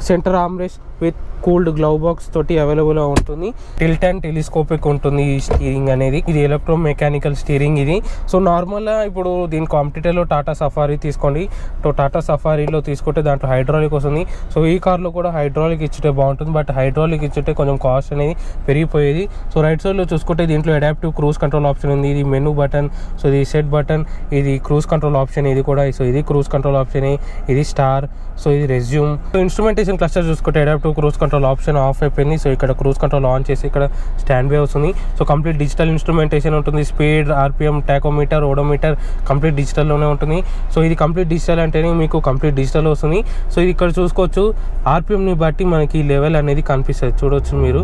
centre armrest with cooled glove box తోటి అవైలబుల్గా ఉంటుంది. టిల్ట్ అండ్ టెలిస్కోపిక్ ఉంటుంది ఈ స్టీరింగ్ అనేది. ఇది ఎలక్ట్రో మెకానికల్ స్టీరింగ్ ఇది. సో నార్మల్గా ఇప్పుడు దీని కాంపిటీటర్లో టాటా సఫారీ తీసుకోండి. టాటా సఫారీలో తీసుకుంటే దాంట్లో హైడ్రాలిక్ వస్తుంది. సో ఈ కార్లో కూడా హైడ్రాలిక్ ఇచ్చితే బాగుంటుంది. బట్ హైడ్రాలిక్ ఇచ్చితే కొంచెం కాస్ట్ అనేది పెరిగిపోయేది. సో రైట్ సైడ్లో చూసుకుంటే దీంట్లో అడాప్టివ్ క్రూజ్ కంట్రోల్ ఆప్షన్ ఉంది. ఇది మెనూ బటన్. సో ఇది సెట్ బటన్. ఇది క్రూజ్ కంట్రోల్ ఆప్షన్ ఇది కూడా. సో ఇది క్రూజ్ కంట్రోల్ ఆప్షన్, ఇది స్టార్. సో ఇది రెజ్యూమ్. సో ఇన్స్ట్రుమెంటేషన్ క్లస్టర్ చూసుకుంటే adaptive cruise control option off అయిపోయింది. సో ఇక్కడ క్రూజ్ కంట్రోల్ ఆన్ చేసి ఇక్కడ స్టాండ్ బై వస్తుంది. సో కంప్లీట్ డిజిటల్ ఇన్స్ట్రుమెంటేషన్ ఉంటుంది. Speed, RPM, tachometer, odometer complete డిజిటల్లోనే ఉంటుంది. సో ఇది కంప్లీట్ డిజిటల్ అంటేనే మీకు కంప్లీట్ డిజిటల్ వస్తుంది. సో ఇది ఇక్కడ చూసుకోవచ్చు ఆర్పిఎంని బట్టి మనకి లెవెల్ అనేది కనిపిస్తుంది, చూడవచ్చు మీరు.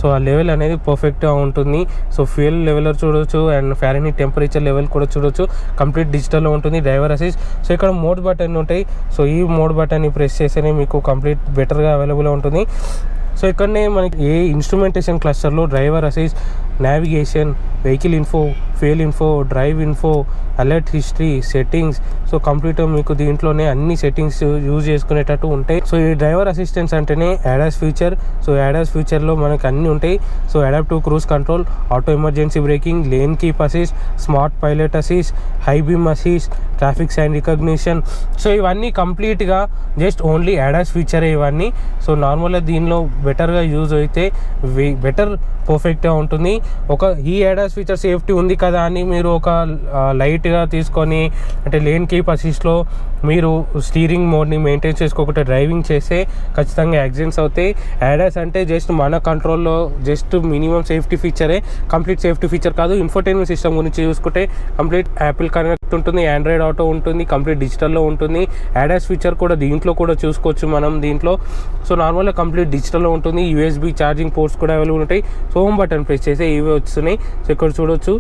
సో ఆ లెవెల్ అనేది పర్ఫెక్ట్గా ఉంటుంది. సో ఫ్యూయల్ లెవెల్ చూడొచ్చు అండ్ ఫ్యారనీట్ టెంపరేచర్ లెవెల్ కూడా చూడొచ్చు. కంప్లీట్ డిజిటల్లో ఉంటుంది. Driver assist. సో ఇక్కడ మోడ్ బటన్ ఉంటాయి. సో ఈ మోడ్ బటన్ని ప్రెస్ చేస్తేనే మీకు కంప్లీట్ బెటర్గా అవైలబుల్ ఉంటుంది. సో ఇక్కడనే మనకి ఏ ఇన్స్ట్రుమెంటేషన్ క్లస్టర్లో driver assist, navigation, vehicle info, fuel info, drive info, alert history, settings, so complete మీకు దీంట్లోనే అన్ని సెట్టింగ్స్ యూజ్ చేసుకునేటట్టు ఉంటాయి. సో ఈ డ్రైవర్ అసిస్టెన్స్ అంటేనే ADAS ఫీచర్. సో ADAS ఫీచర్లో మనకి అన్నీ ఉంటాయి. So adaptive cruise control, auto emergency braking, lane keep assist, smart pilot assist, high beam assist, traffic sign recognition. So ఇవన్నీ కంప్లీట్గా జస్ట్ ఓన్లీ ADAS ఫీచరే ఇవన్నీ. సో నార్మల్గా దీనిలో బెటర్గా యూజ్ అయితే బెటర్ పర్ఫెక్ట్గా ఉంటుంది. ఈ ADAS ఫీచర్ సేఫ్టీ ఉంది కదా అని మీరు ఒక లైట్గా తీసుకొని అంటే లేన్ కీప్ అసిస్ట్లో మీరు స్టీరింగ్ మోడ్ని మెయింటైన్ చేసుకోకుండా డ్రైవింగ్ చేస్తే ఖచ్చితంగా యాక్సిడెంట్స్ అవుతాయి. ADAS అంటే జస్ట్ మన కంట్రోల్లో జస్ట్ మినిమం సేఫ్టీ ఫీచరే, కంప్లీట్ సేఫ్టీ ఫీచర్ కాదు. ఇన్ఫోటైన్మెంట్ సిస్టమ్ గురించి చూసుకుంటే కంప్లీట్ యాపిల్ కనెక్ట్ ఉంటుంది, ఆండ్రాయిడ్ ఆటో ఉంటుంది, కంప్లీట్ డిజిటల్లో ఉంటుంది. ADAS ఫీచర్ కూడా దీంట్లో కూడా చూసుకోవచ్చు మనం దీంట్లో. సో నార్మల్గా కంప్లీట్ డిజిటల్లో ఉంటుంది. USB ఛార్జింగ్ పోర్ట్స్ కూడా అవైలబుల్ ఉంటాయి. సో హోమ్ బటన్ ప్రెస్ చేస్తే ఇవి వస్తున్నాయి. సో ఇక్కడ చూడొచ్చు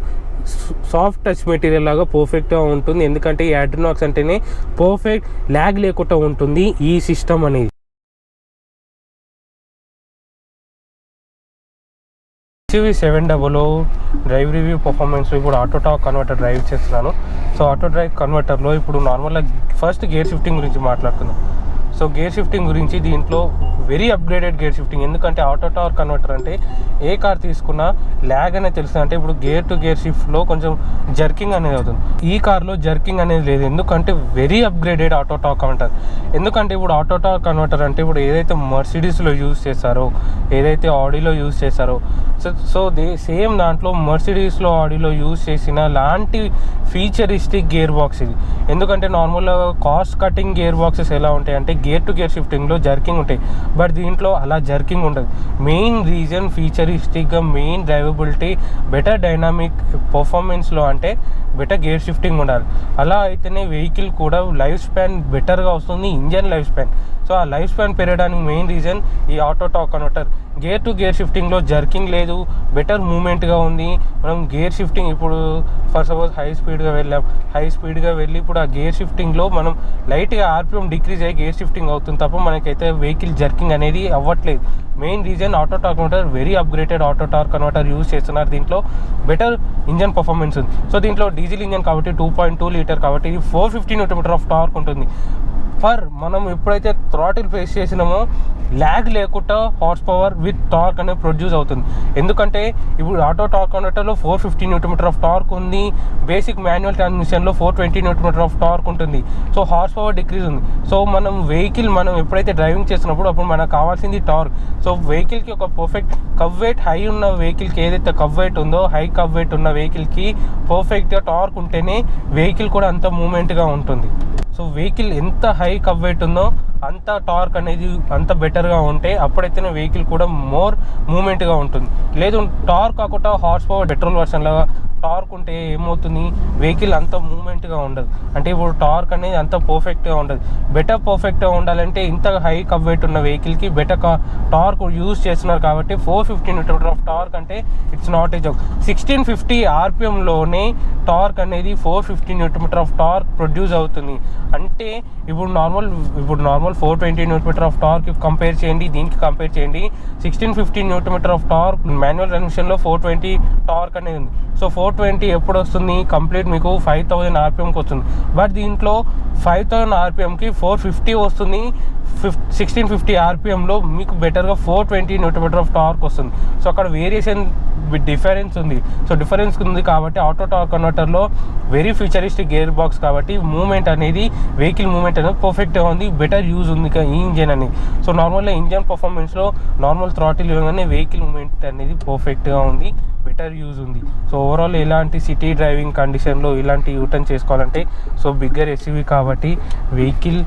సాఫ్ట్ టచ్ మెటీరియల్ లాగా పర్ఫెక్ట్గా ఉంటుంది. ఎందుకంటే ఈ అడ్రినాక్స్ అంటేనే పర్ఫెక్ట్ ల్యాగ్ లేకుండా ఉంటుంది ఈ సిస్టమ్ అనేది. XUV700 drive review performance. ఇప్పుడు ఆటో టార్క్ కన్వర్టర్ డ్రైవ్ చేస్తున్నాను. సో ఆటో డ్రైవ్ కన్వర్టర్లో ఇప్పుడు నార్మల్గా ఫస్ట్ గేర్ షిఫ్టింగ్ గురించి మాట్లాడుతున్నాం. సో గేర్ షిఫ్టింగ్ గురించి దీంట్లో వెరీ అప్గ్రేడెడ్ గేర్ షిఫ్టింగ్. ఎందుకంటే ఆటో టార్క్ కన్వర్టర్ అంటే ఏ కార్ తీసుకున్నా ల్యాగ్ అనేది తెలుస్తుంది. అంటే ఇప్పుడు గేర్ టు గేర్ షిఫ్ట్లో కొంచెం జర్కింగ్ అనేది అవుతుంది. ఈ కార్లో జర్కింగ్ అనేది లేదు. ఎందుకంటే very upgraded auto torque converter. ఎందుకంటే ఇప్పుడు ఆటో టార్క్ కన్వర్టర్ అంటే ఇప్పుడు ఏదైతే మర్సిడీస్లో యూజ్ చేస్తారో, ఏదైతే ఆడీలో యూజ్ చేస్తారో, సో సేమ్ దాంట్లో మర్సిడీస్లో ఆడీలో యూజ్ చేసిన లాంటి ఫీచరిస్టిక్ గేర్ బాక్స్ ఇది. ఎందుకంటే నార్మల్గా కాస్ట్ కటింగ్ గేర్ బాక్సెస్ ఎలా ఉంటాయి అంటే గేర్ టు గేర్ షిఫ్టింగ్లో జర్కింగ్ ఉంటాయి. బట్ దీంట్లో అలా జర్కింగ్ ఉండదు. మెయిన్ రీజన్ ఫీచరిస్టిక్గా మెయిన్ డ్రైవబిలిటీ, బెటర్ డైనామిక్ పర్ఫార్మెన్స్లో అంటే బెటర్ గేర్ షిఫ్టింగ్ ఉండాలి. అలా అయితేనే వెహికల్ కూడా లైఫ్ స్పాన్ బెటర్గా వస్తుంది, ఇంజన్ లైఫ్ స్పాన్. సో ఆ లైఫ్ స్పాన్ పెరగడానికి మెయిన్ రీజన్ ఈ auto torque converter. Gear to gear షిఫ్టింగ్లో జర్కింగ్ లేదు, బెటర్ మూమెంట్గా ఉంది. మనం గేర్ షిఫ్టింగ్ ఇప్పుడు ఫర్ సపోజ్ హై స్పీడ్గా వెళ్ళి ఇప్పుడు ఆ గేర్ షిఫ్టింగ్లో మనం లైట్గా RPM డిక్రీజ్ అయ్యి గేర్ షిఫ్టింగ్ అవుతుంది తప్ప మనకైతే వెహికల్ జర్కింగ్ అనేది అవ్వట్లేదు. Main reason auto torque converter very upgraded auto torque converter use చేస్తున్నారు. దీంట్లో బెటర్ ఇంజన్ పర్ఫార్మెన్స్ ఉంది. సో దీంట్లో డీజిల్ ఇంజన్ కాబట్టి 2.2 లీటర్ కాబట్టి ఇది 450 Nm ఆఫ్ టార్క్ ఉంటుంది. మనం ఎప్పుడైతే థ్రాటిల్ ప్రెస్ చేసినామో ల్యాగ్ లేకుండా హార్స్ పవర్ విత్ టార్క్ అనేది ప్రొడ్యూస్ అవుతుంది. ఎందుకంటే ఇప్పుడు ఆటో టార్క్ కన్వర్టర్లో 450 Nm ఆఫ్ టార్క్ ఉంది. బేసిక్ మాన్యువల్ ట్రాన్స్మిషన్లో 420 Nm ఆఫ్ టార్క్ ఉంటుంది. సో హార్స్ పవర్ డిక్రీజ్ ఉంది. సో మనం ఎప్పుడైతే డ్రైవింగ్ చేస్తున్నప్పుడు అప్పుడు మనకు కావాల్సింది టార్క్. సో వెహికల్కి ఒక పర్ఫెక్ట్ కవ్ వెయిట్ హై ఉన్న వెహికల్కి ఏదైతే కవ్ వెయిట్ ఉందో హై కవ్ వెయిట్ ఉన్న వెహికల్కి పర్ఫెక్ట్గా టార్క్ ఉంటేనే వెహికల్ కూడా అంత మూమెంట్గా ఉంటుంది. సో వెహికల్ ఎంత హై కవ్ వెయిట్ ఉందో అంత టార్క్ అనేది అంత బెటర్గా ఉంటే అప్పుడైతేనే వెహికల్ కూడా మోర్ మూమెంట్గా ఉంటుంది. లేదు టార్క్ కాకుండా హార్స్ పవర్ పెట్రోల్ వర్షన్ లాగా టార్క్ ఉంటే ఏమవుతుంది, వెహికల్ అంత మూమెంట్గా ఉండదు. అంటే ఇప్పుడు టార్క్ అనేది అంత పర్ఫెక్ట్గా ఉండదు. బెటర్ పర్ఫెక్ట్గా ఉండాలంటే ఇంత హై కవ్ వెయిట్ ఉన్న వెహికల్కి బెటర్ టార్క్ యూజ్ చేస్తున్నారు కాబట్టి 450 Nm ఆఫ్ టార్క్ అంటే ఇట్స్ నాట్ ఏ జోక్. 1650 RPMలోనే టార్క్ అనేది 450 Nm ఆఫ్ టార్క్ ప్రొడ్యూస్ అవుతుంది. అంటే ఇప్పుడు normal 420 Nm of torque compare చేయండి, దీనికి కంపేర్ చేయండి. 1650 Nm ఆఫ్ టార్క్ మాన్యువల్ ట్రాన్స్మిషన్లో 420 టార్క్ అనేది ఉంది. సో 420 ఎప్పుడు వస్తుంది, కంప్లీట్ మీకు 5000 RPMకి వస్తుంది. బట్ దీంట్లో 5000 RPMకి 450 వస్తుంది. 1650 RPMలో మీకు బెటర్గా 420 Nm ఆఫ్ టార్క్ వస్తుంది. సో అక్కడ వేరియేషన్ డిఫరెన్స్ ఉంది. సో డిఫరెన్స్ ఉంది కాబట్టి ఆటో టార్క్ కన్వర్టర్లో వెరీ ఫ్యూచరిస్టిక్ గేర్ బాక్స్ కాబట్టి వెహికల్ మూమెంట్ అనేది పర్ఫెక్ట్గా ఉంది, బెటర్ యూజ్ ఉంది ఈ ఇంజన్ అనేది. సో నార్మల్గా ఇంజన్ పర్ఫార్మెన్స్లో నార్మల్ థ్రాటిల్ ఇవ్వగానే వెహికల్ మూమెంట్ అనేది పర్ఫెక్ట్గా ఉంది, బెటర్ యూజ్ ఉంది. సో ఓవరాల్ ఇలాంటి సిటీ డ్రైవింగ్ కండిషన్లో ఇలాంటి యూటర్న్ చేసుకోవాలంటే సో బిగ్గర్ SUV కాబట్టి vehicle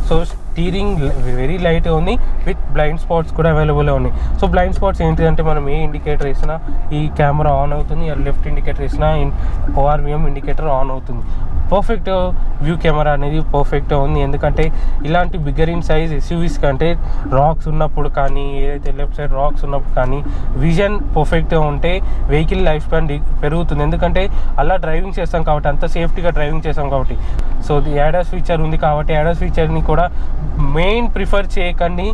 so steering very light ఉంది విత్ బ్లైండ్ స్పాట్స్ కూడా అవైలబుల్ ఉన్నాయి. సో బ్లైండ్ స్పాట్స్ ఏంటిదంటే మనం ఏ ఇండికేటర్ వేసినా ఈ కెమెరా ఆన్ అవుతుంది, లెఫ్ట్ ఇండికేటర్ వేసినా ORVM ఇండికేటర్ ఆన్ అవుతుంది. పర్ఫెక్ట్ వ్యూ కెమెరా అనేది పర్ఫెక్ట్గా ఉంది. ఎందుకంటే ఇలాంటి బిగ్గర్ ఇన్ సైజ్ SUVs కంటే రాక్స్ ఉన్నప్పుడు కానీ ఏదైతే లెఫ్ట్ సైడ్ రాక్స్ ఉన్నప్పుడు కానీ విజన్ పర్ఫెక్ట్గా ఉంటే వెహికల్ లైఫ్ స్పాన్ పెరుగుతుంది. ఎందుకంటే అలా డ్రైవింగ్ చేస్తాం కాబట్టి, అంత సేఫ్టీగా డ్రైవింగ్ చేస్తాం కాబట్టి. సో ADAS ఫీచర్ ఉంది కాబట్టి ADAS ఫీచర్ని కూడా మెయిన్ ప్రిఫర్ చేయకండి.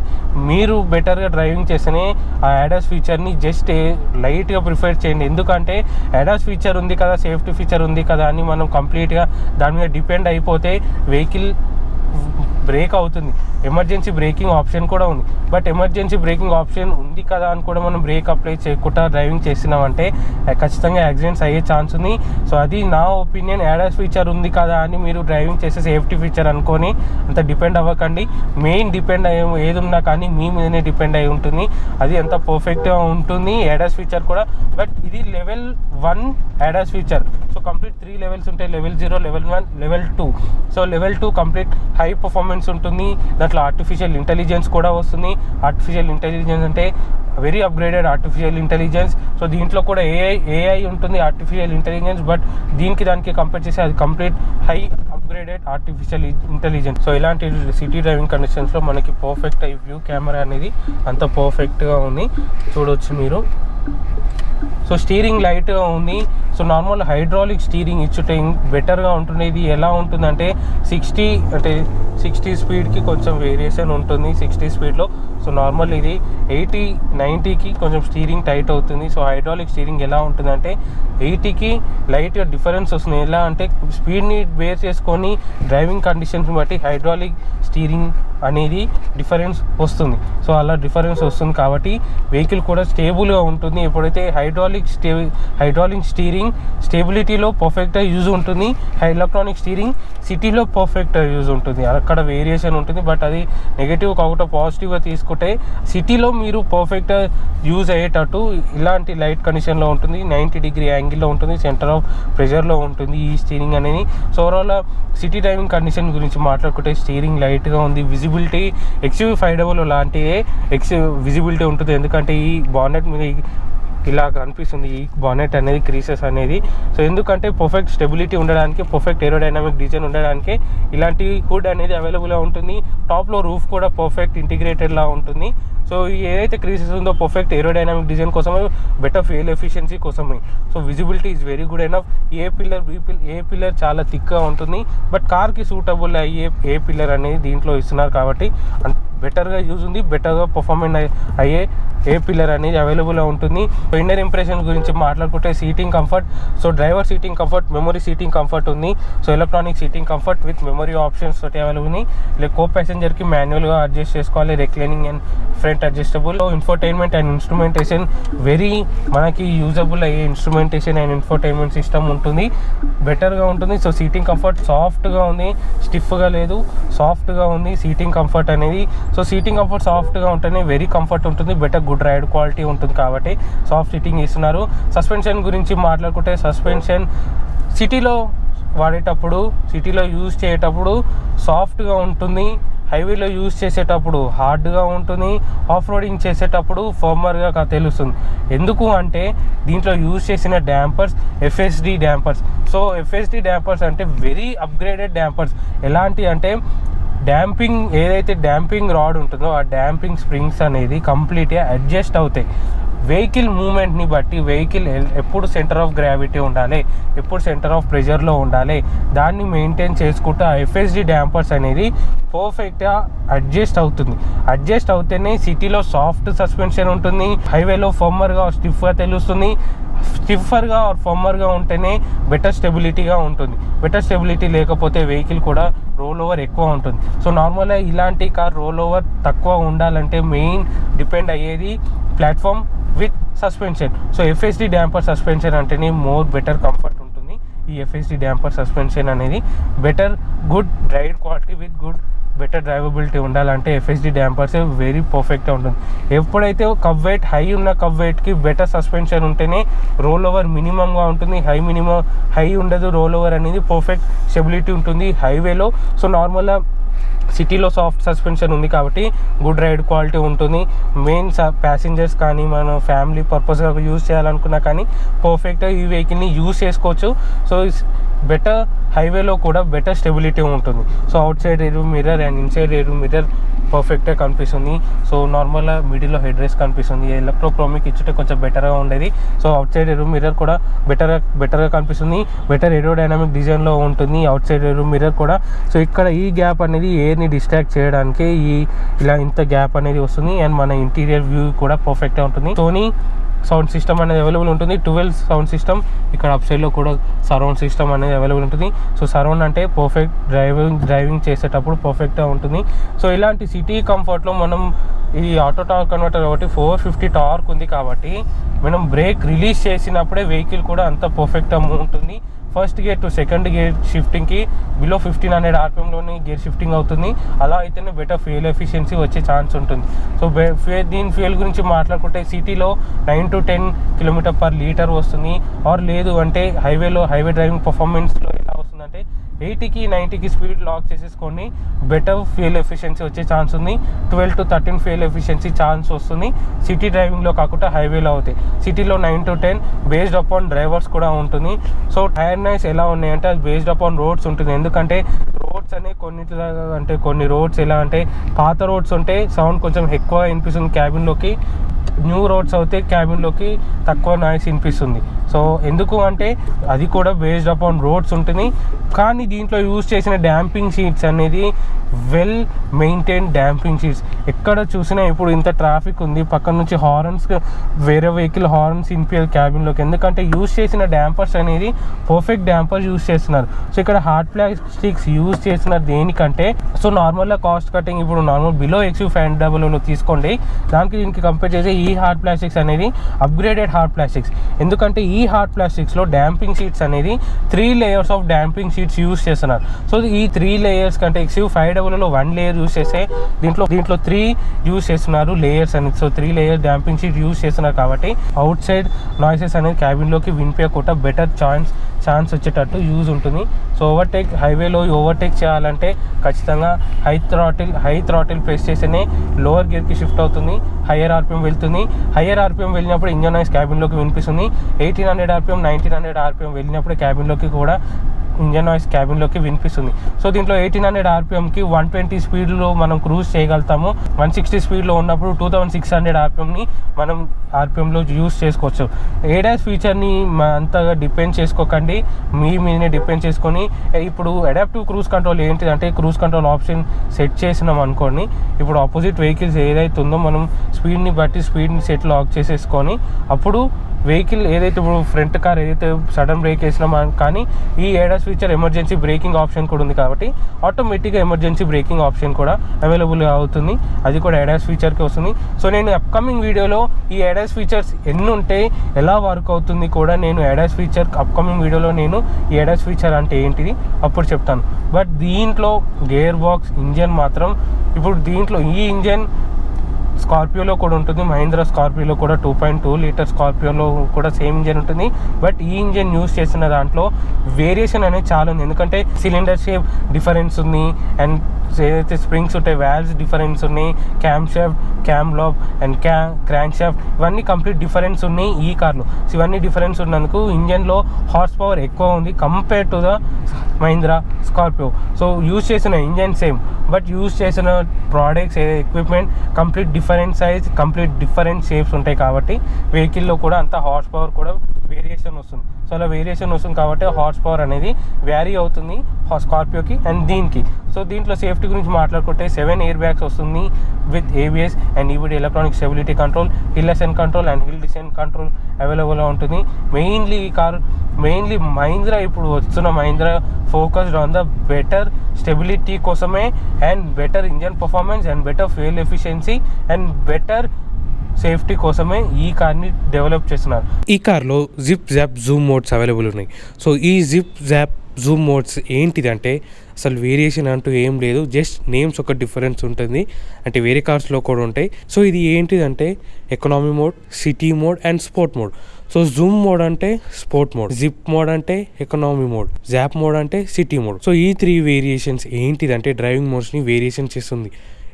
మీరు బెటర్గా డ్రైవింగ్ చేస్తేనే ఆ ADAS ఫీచర్ని జస్ట్ లైట్గా ప్రిఫర్ చేయండి. ఎందుకంటే ADAS ఫీచర్ ఉంది కదా, సేఫ్టీ ఫీచర్ ఉంది కదా అని మనం కంప్లీట్గా దాని మీద డిపెండ్ అయిపోతే వెహికల్ బ్రేక్ అవుతుంది. ఎమర్జెన్సీ బ్రేకింగ్ ఆప్షన్ కూడా ఉంది. బట్ ఎమర్జెన్సీ బ్రేకింగ్ ఆప్షన్ ఉంది కదా అని కూడా మనం బ్రేక్ అప్లై చేయకుండా డ్రైవింగ్ చేస్తున్నామంటే ఖచ్చితంగా యాక్సిడెంట్స్ అయ్యే ఛాన్స్ ఉంది. సో అది నా ఒపీనియన్. ADAS ఫీచర్ ఉంది కదా అని మీరు డ్రైవింగ్ చేసే సేఫ్టీ ఫీచర్ అనుకొని అంత డిపెండ్ అవ్వకండి. మెయిన్ డిపెండ్ అయ్యే ఏది ఉన్నా కానీ మీ మీదనే డిపెండ్ అయి ఉంటుంది. అది ఎంత పర్ఫెక్ట్గా ఉంటుంది ADAS ఫీచర్ కూడా. బట్ ఇది level 1 ADAS feature. So complete 3 levels ఉంటాయి, level 0, level 1, level 2. So level 2 complete high performance ఉంటుంది. దాంట్లో ఆర్టిఫిషియల్ ఇంటెలిజెన్స్ కూడా వస్తుంది. ఆర్టిఫిషియల్ ఇంటెలిజెన్స్ అంటే very upgraded artificial intelligence. So దీంట్లో కూడా ఏఐ ఉంటుంది, ఆర్టిఫిషియల్ ఇంటెలిజెన్స్. బట్ దానికి కంపేర్ చేసి అది complete high upgraded artificial intelligence. So ఇలాంటి సిటీ డ్రైవింగ్ కండిషన్స్లో మనకి పర్ఫెక్ట్ వ్యూ కెమెరా అనేది అంత పర్ఫెక్ట్గా ఉంది, చూడవచ్చు మీరు. సో స్టీరింగ్ లైట్గా ఉంది. సో నార్మల్ హైడ్రాలిక్ స్టీరింగ్ ఇచ్చుటే బెటర్గా ఉంటుంది. ఇది ఎలా ఉంటుందంటే 60 స్పీడ్కి కొంచెం వేరియేషన్ ఉంటుంది 60 స్పీడ్లో. సో నార్మల్ ఇది 80-90కి కొంచెం స్టీరింగ్ టైట్ అవుతుంది. సో హైడ్రాలిక్ స్టీరింగ్ ఎలా ఉంటుందంటే 80కి లైట్గా డిఫరెన్స్ వస్తుంది. ఎలా అంటే స్పీడ్ని బేర్ చేసుకొని డ్రైవింగ్ కండిషన్స్ బట్టి హైడ్రాలిక్ స్టీరింగ్ అనేది డిఫరెన్స్ వస్తుంది. సో అలా డిఫరెన్స్ వస్తుంది కాబట్టి వెహికల్ కూడా స్టేబుల్గా ఉంటుంది. ఎప్పుడైతే హైడ్రాలిక్ స్టీరింగ్ స్టేబిలిటీలో పర్ఫెక్ట్గా యూజ్ ఉంటుంది, ఎలక్ట్రానిక్ స్టీరింగ్ సిటీలో పర్ఫెక్ట్గా యూజ్ ఉంటుంది. అక్కడ వేరియేషన్ ఉంటుంది. బట్ అది నెగిటివ్ కాకుండా పాజిటివ్గా తీసుకుంటే సిటీలో మీరు పర్ఫెక్ట్గా యూజ్ అయ్యేటట్టు ఇలాంటి లైట్ కండిషన్లో ఉంటుంది, 90 డిగ్రీ యాంగిల్లో ఉంటుంది, సెంటర్ ఆఫ్ ప్రెషర్లో ఉంటుంది ఈ స్టీరింగ్ అనేది. So overall city driving condition గురించి మాట్లాడుకుంటే స్టీరింగ్ లైట్గా ఉంది. విజిబిలిటీ XUV500 లాంటిదే విజిబిలిటీ ఉంటుంది. ఎందుకంటే ఈ బానెట్ మీద ఇలా కనిపిస్తుంది ఈ బానెట్ అనేది, క్రీసెస్ అనేది. సో ఎందుకంటే పర్ఫెక్ట్ స్టెబిలిటీ ఉండడానికి, పర్ఫెక్ట్ ఏరోడైనమిక్ డిజైన్ ఉండడానికి ఇలాంటి హుడ్ అనేది అవైలబుల్గా ఉంటుంది. టాప్లో రూఫ్ కూడా పర్ఫెక్ట్ ఇంటిగ్రేటెడ్లా ఉంటుంది. సో ఏదైతే క్రీసెస్ ఉందో పర్ఫెక్ట్ ఏరోడైనమిక్ డిజైన్ కోసమే, బెటర్ ఫ్యూయల్ ఎఫిషియన్సీ కోసమే. So visibility is very good enough. A pillar చాలా థిక్గా ఉంటుంది. బట్ కార్కి సూటబుల్ అయ్యే ఏ పిల్లర్ అనేది దీంట్లో ఇస్తున్నారు కాబట్టి బెటర్గా యూజ్ ఉంది, బెటర్గా పర్ఫార్మెన్స్ అయ్యే ఏ పిల్లర్ అనేది అవైలబుల్గా ఉంటుంది. సో ఇన్నర్ ఇంప్రెషన్ గురించి మాట్లాడుకుంటే seating comfort. So driver seating comfort, memory seating comfort ఉంది. So electronic seating comfort with memory options తోటి అవైలబుల్ ఉంది. లైక్ కో ప్యాసింజర్కి మాన్యువల్గా అడ్జస్ట్ చేసుకోవాలి, reclining and front adjustable. Infotainment and instrumentation very మనకి usable అయ్యే ఇన్స్ట్రుమెంటేషన్ అండ్ ఇన్ఫోటైన్మెంట్ సిస్టమ్ ఉంటుంది, బెటర్గా ఉంటుంది. సో సీటింగ్ కంఫర్ట్ సాఫ్ట్గా ఉంది, స్టిఫ్గా లేదు, సాఫ్ట్గా ఉంది సీటింగ్ కంఫర్ట్ అనేది. సో సీటింగ్ కంఫర్ట్ సాఫ్ట్గా ఉంటేనే వెరీ కంఫర్ట్ ఉంటుంది, బెటర్ గుడ్ రైడ్ క్వాలిటీ ఉంటుంది కాబట్టి సాఫ్ట్ సీటింగ్ ఇస్తున్నారు. సస్పెన్షన్ గురించి మాట్లాడుకుంటే సస్పెన్షన్ సిటీలో వాడేటప్పుడు, సిటీలో యూజ్ చేసేటప్పుడు సాఫ్ట్గా ఉంటుంది, హైవేలో యూజ్ చేసేటప్పుడు హార్డ్గా ఉంటుంది, ఆఫ్ రోడింగ్ చేసేటప్పుడు ఫర్మర్గా తెలుస్తుంది. ఎందుకు అంటే దీంట్లో యూజ్ చేసిన డ్యాంపర్స్ FSD డ్యాంపర్స్. సో FSD డ్యాంపర్స్ అంటే వెరీ అప్గ్రేడెడ్ డ్యాంపర్స్. ఎలాంటి అంటే డ్యాంపింగ్ ఏదైతే డ్యాంపింగ్ రాడ్ ఉంటుందో ఆ డ్యాంపింగ్ స్ప్రింగ్స్ అనేది కంప్లీట్గా అడ్జస్ట్ అవుతాయి వెహికల్ మూమెంట్ని బట్టి. వెహికల్ ఎప్పుడు సెంటర్ ఆఫ్ గ్రావిటీ ఉండాలి, ఎప్పుడు సెంటర్ ఆఫ్ ప్రెషర్లో ఉండాలి, దాన్ని మెయింటైన్ చేసుకుంటూ ఆ FSD డ్యాంపర్స్ అనేది పర్ఫెక్ట్గా అడ్జస్ట్ అవుతుంది. అడ్జస్ట్ అవుతేనే సిటీలో సాఫ్ట్ సస్పెన్షన్ ఉంటుంది, హైవేలో ఫర్మర్గా స్టిఫ్గా తెలుస్తుంది. స్టిఫర్గా ఆర్ ఫర్మర్గా ఉంటేనే బెటర్ స్టెబిలిటీగా ఉంటుంది. బెటర్ స్టెబిలిటీ లేకపోతే వెహికల్ కూడా రోల్ ఓవర్ ఎక్కువ ఉంటుంది. సో నార్మల్గా ఇలాంటి కార్ రోల్ ఓవర్ తక్కువ ఉండాలంటే మెయిన్ డిపెండ్ అయ్యేది platform with suspension. So FSD damper suspension అంటేనే బెటర్ కంఫర్ట్ ఉంటుంది. ఈ FSD డ్యాంపర్ సస్పెన్షన్ అనేది better good ride quality with good better drivability ఉండాలంటే FSD డ్యాంపర్స్ వెరీ పర్ఫెక్ట్గా ఉంటుంది. ఎప్పుడైతే కప్ వెయిట్ హై ఉన్న కప్ వెయిట్కి బెటర్ సస్పెన్షన్ ఉంటేనే రోల్ ఓవర్ మినిమంగా ఉంటుంది, హై ఉండదు. రోల్ ఓవర్ అనేది పర్ఫెక్ట్ స్టెబిలిటీ ఉంటుంది హైవేలో. సో నార్మల్గా సిటీలో సాఫ్ట్ సస్పెన్షన్ ఉంది కాబట్టి గుడ్ రైడ్ క్వాలిటీ ఉంటుంది. మెయిన్ ప్యాసింజర్స్ కానీ మన ఫ్యామిలీ పర్పస్గా యూజ్ చేయాలనుకున్నా కానీ పర్ఫెక్ట్గా ఈ వెహికల్ని యూజ్ చేసుకోవచ్చు. సో బెటర్ హైవేలో కూడా బెటర్ స్టెబిలిటీ ఉంటుంది. So out side rear mirror and inside rear mirror పర్ఫెక్ట్గా కనిపిస్తుంది. సో నార్మల్గా మిడిల్లో హెడ్ రెస్ట్ కనిపిస్తుంది. ఎలక్ట్రోక్రోమిక్ ఇచ్చుంటే కొంచెం బెటర్గా ఉండేది. So out side rear mirror కూడా బెటర్గా కనిపిస్తుంది. బెటర్ ఏరోడైనమిక్ డిజైన్లో ఉంటుంది అవుట్ సైడ్ రియర్ మిర్రర్ కూడా. సో ఇక్కడ ఈ గ్యాప్ అనేది ఎయిర్ని డిస్ట్రాక్ట్ చేయడానికి ఇలా ఇంత గ్యాప్ అనేది వస్తుంది. అండ్ మన ఇంటీరియర్ వ్యూ కూడా పర్ఫెక్ట్గా ఉంటుంది. సోనీ సౌండ్ సిస్టమ్ అనేది అవైలబుల్ ఉంటుంది. 12 సౌండ్ సిస్టమ్. ఇక్కడ అప్ సైడ్లో కూడా సరౌండ్ సిస్టమ్ అనేది అవైలబుల్ ఉంటుంది. సో సరౌండ్ అంటే పర్ఫెక్ట్ డ్రైవింగ్ చేసేటప్పుడు పర్ఫెక్ట్గా ఉంటుంది. సో ఇలాంటి సిటీ కంఫర్ట్లో మనం ఈ ఆటో టార్క్ కన్వర్టర్ కాబట్టి 450 టార్క్ ఉంది కాబట్టి మనం బ్రేక్ రిలీజ్ చేసినప్పుడే వెహికల్ కూడా అంత పర్ఫెక్ట్గా ఉంటుంది. First gear to second gear షిఫ్టింగ్కి బిలో 1500 RPMలోని గేర్ షిఫ్టింగ్ అవుతుంది. అలా అయితేనే బెటర్ ఫ్యూయల్ ఎఫిషియన్సీ వచ్చే ఛాన్స్ ఉంటుంది. సో దీని ఫ్యూయల్ గురించి మాట్లాడుకుంటే సిటీలో 9 to 10 km/లీటర్ వస్తుంది. ఆర్ లేదు అంటే హైవే డ్రైవింగ్ పర్ఫార్మెన్స్లో ఎలా వస్తుందంటే 80కి 90కి స్పీడ్ లాక్ చేసేసుకొని బెటర్ ఫ్యూయల్ ఎఫిషియన్సీ వచ్చే ఛాన్స్ ఉంది. 12 to 13 ఫ్యూయల్ ఎఫిషియన్సీ ఛాన్స్ వస్తుంది సిటీ డ్రైవింగ్లో కాకుండా హైవేలో అవుతాయి. సిటీలో 9 to 10 బేస్డ్ అపాన్ డ్రైవర్స్ కూడా ఉంటుంది. సో టైర్ నాయిస్ ఎలా ఉన్నాయంటే అది బేస్డ్ అపాన్ రోడ్స్ ఉంటుంది. ఎందుకంటే రోడ్స్ అనేవి కొన్ని రోడ్స్ ఎలా అంటే పాత రోడ్స్ ఉంటే సౌండ్ కొంచెం ఎక్కువ వినిపిస్తుంది క్యాబిన్లోకి. న్యూ రోడ్స్ అయితే క్యాబిన్లోకి తక్కువ నాయిస్ వినిపిస్తుంది. సో ఎందుకు అంటే అది కూడా బేస్డ్ అపాన్ రోడ్స్ ఉంటుంది. కానీ దీంట్లో యూజ్ చేసిన డాంపింగ్ షీట్స్ అనేది వెల్ మెయింటైన్ డాంపింగ్ షీట్స్. ఎక్కడ చూసినా ఇప్పుడు ఇంత ట్రాఫిక్ ఉంది, పక్కన నుంచి హార్న్స్ వేరే వెహికల్ హార్న్స్ వినిపించారు క్యాబిన్లోకి. ఎందుకంటే యూజ్ చేసిన డాంపర్స్ అనేది పర్ఫెక్ట్ డాంపర్స్ యూజ్ చేస్తున్నారు. సో ఇక్కడ హార్డ్ ప్లాస్టిక్స్ యూజ్ చేస్తున్నారు దేనికంటే సో నార్మల్గా కాస్ట్ కటింగ్ ఇప్పుడు నార్మల్ బిలో XUV500లో తీసుకోండి, దానికి దీనికి కంపేర్ చేసి ఈ హార్డ్ ప్లాస్టిక్స్ అనేది అప్గ్రేడెడ్ హార్డ్ ప్లాస్టిక్స్. ఎందుకంటే ఈ హార్డ్ ప్లాస్టిక్స్లో డాంపింగ్ షీట్స్ అనేది 3 layers of damping sheets use చేస్తున్నారు. సో ఈ 3 లేయర్స్ కంటే XUV500లో 1 లేయర్ యూజ్ చేస్తే దీంట్లో 3 యూజ్ చేస్తున్నారు లేయర్స్ అనేది. So 3 layer damping sheet use చేస్తున్నారు కాబట్టి అవుట్ సైడ్ నాయిసెస్ అనేది క్యాబిన్లోకి వినిపించకుండా బెటర్ ఛాన్స్ వచ్చేటట్టు యూజ్ ఉంటుంది. సో హైవేలో ఓవర్టేక్ చేయాలంటే ఖచ్చితంగా హై థ్రాటిల్ ప్రెస్ చేస్తేనే లోవర్ గేర్కి షిఫ్ట్ అవుతుంది, హయ్యర్ RPM వెళ్తుంది. హయ్యర్ RPM వెళ్ళినప్పుడు ఇంజన్ నాయిస్ క్యాబిన్లోకి వినిపిస్తుంది. 1800 RPM 1900 RPM వెళ్ళినప్పుడు క్యాబిన్లోకి కూడా ఇంజన్ నాయిస్ క్యాబిన్లోకి వినిపిస్తుంది. సో దీంట్లో 1800 RPMకి 120 స్పీడ్లో మనం క్రూజ్ చేయగలుగుతాము. 160 స్పీడ్లో ఉన్నప్పుడు 2600 RPMని మనం RPMలో యూజ్ చేసుకోవచ్చు. ADAS ఫీచర్ని అంతగా డిపెండ్ చేసుకోకండి, మీ మీదనే డిపెండ్ చేసుకొని ఇప్పుడు అడాప్టివ్ క్రూజ్ కంట్రోల్ ఏంటిదంటే క్రూజ్ కంట్రోల్ ఆప్షన్ సెట్ చేసినాం అనుకోండి, ఇప్పుడు ఆపోజిట్ వెహికల్స్ ఏదైతే ఉందో మనం స్పీడ్ని బట్టి స్పీడ్ని సెట్ లాక్ చేసేసుకొని అప్పుడు వెహికల్ ఏదైతే ఇప్పుడు ఫ్రంట్ కార్ ఏదైతే సడన్ బ్రేక్ వేసినామో కానీ ఈ ADAS feature emergency breaking option కూడా ఉంది కాబట్టి ఆటోమేటిక్గా ఎమర్జెన్సీ బ్రేకింగ్ ఆప్షన్ కూడా అవైలబుల్గా అవుతుంది. అది కూడా ADAS ఫీచర్కి వస్తుంది. సో నేను అప్కమింగ్ వీడియోలో ఈ ADAS ఫీచర్స్ ఎన్ని ఉంటాయి, ఎలా వర్క్ అవుతుంది కూడా నేను ADAS ఫీచర్ అప్కమింగ్ వీడియోలో నేను ఈ ADAS ఫీచర్ అంటే ఏంటిది అప్పుడు చెప్తాను. బట్ దీంట్లో గేర్ బాక్స్ ఇంజన్ మాత్రం ఇప్పుడు దీంట్లో ఈ ఇంజన్ స్కార్పియోలో కూడా ఉంటుంది, మహీంద్రా స్కార్పియోలో కూడా 2.2 లీటర్ స్కార్పియోలో కూడా సేమ్ ఇంజన్ ఉంటుంది. బట్ ఈ ఇంజన్ యూజ్ చేసిన దాంట్లో వేరియేషన్ అనేది చాలా ఉంది. ఎందుకంటే సిలిండర్ షేప్ డిఫరెన్స్ ఉంది అండ్ ఏదైతే స్ప్రింగ్స్ ఉంటాయి వాల్వ్స్ డిఫరెన్స్ ఉన్నాయి, cam shaft, cam lab and crank shaft ఇవన్నీ కంప్లీట్ డిఫరెన్స్ ఉన్నాయి ఈ కార్లో. సో ఇవన్నీ డిఫరెన్స్ ఉన్నందుకు ఇంజన్లో హార్స్ పవర్ ఎక్కువ ఉంది compare to the Mahindra Scorpio. So use చేసిన ఇంజన్ సేమ్ బట్ యూజ్ చేసిన products equipment complete different size, complete different shapes ఉంటాయి కాబట్టి వెహికల్లో కూడా అంత హార్స్ పవర్ కూడా వేరియేషన్ వస్తుంది. సో అలా వేరియేషన్ వస్తుంది కాబట్టి హార్స్ పవర్ అనేది వ్యారీ అవుతుంది స్కార్పియోకి అండ్ దీనికి. సో దీంట్లో సేఫ్టీ గురించి మాట్లాడుకుంటే 7 ఎయిర్ బ్యాగ్స్ వస్తుంది with ABS and EBD electronic stability control, hill ascent control and hill decent control అవైలబుల్గా ఉంటుంది. మెయిన్లీ ఈ కార్ మహీంద్రా ఇప్పుడు వస్తున్న Mahindra focused on the better stability కోసమే and better engine performance and better fuel efficiency and better safety కోసమే ఈ కార్ని develop చేస్తున్నారు. ఈ కార్లో zip zap zoom modes available ఉన్నాయి. సో ఈ జిప్ జాప్ జూమ్ మోడ్స్ ఏంటిదంటే అసలు వేరియేషన్ అంటూ ఏం లేదు, జస్ట్ నేమ్స్ ఒక డిఫరెన్స్ ఉంటుంది, అంటే వేరే కార్స్లో కూడా ఉంటాయి. సో ఇది ఏంటిదంటే economy mode, city mode and sport mode. So Zoom mode అంటే స్పోర్ట్ మోడ్, జిప్ మోడ్ అంటే ఎకనామీ మోడ్, జాప్ మోడ్ అంటే సిటీ మోడ్. సో ఈ 3 వేరియేషన్స్ ఏంటిదంటే డ్రైవింగ్ మోడ్స్ని వేరియేషన్ చేస్తుంది.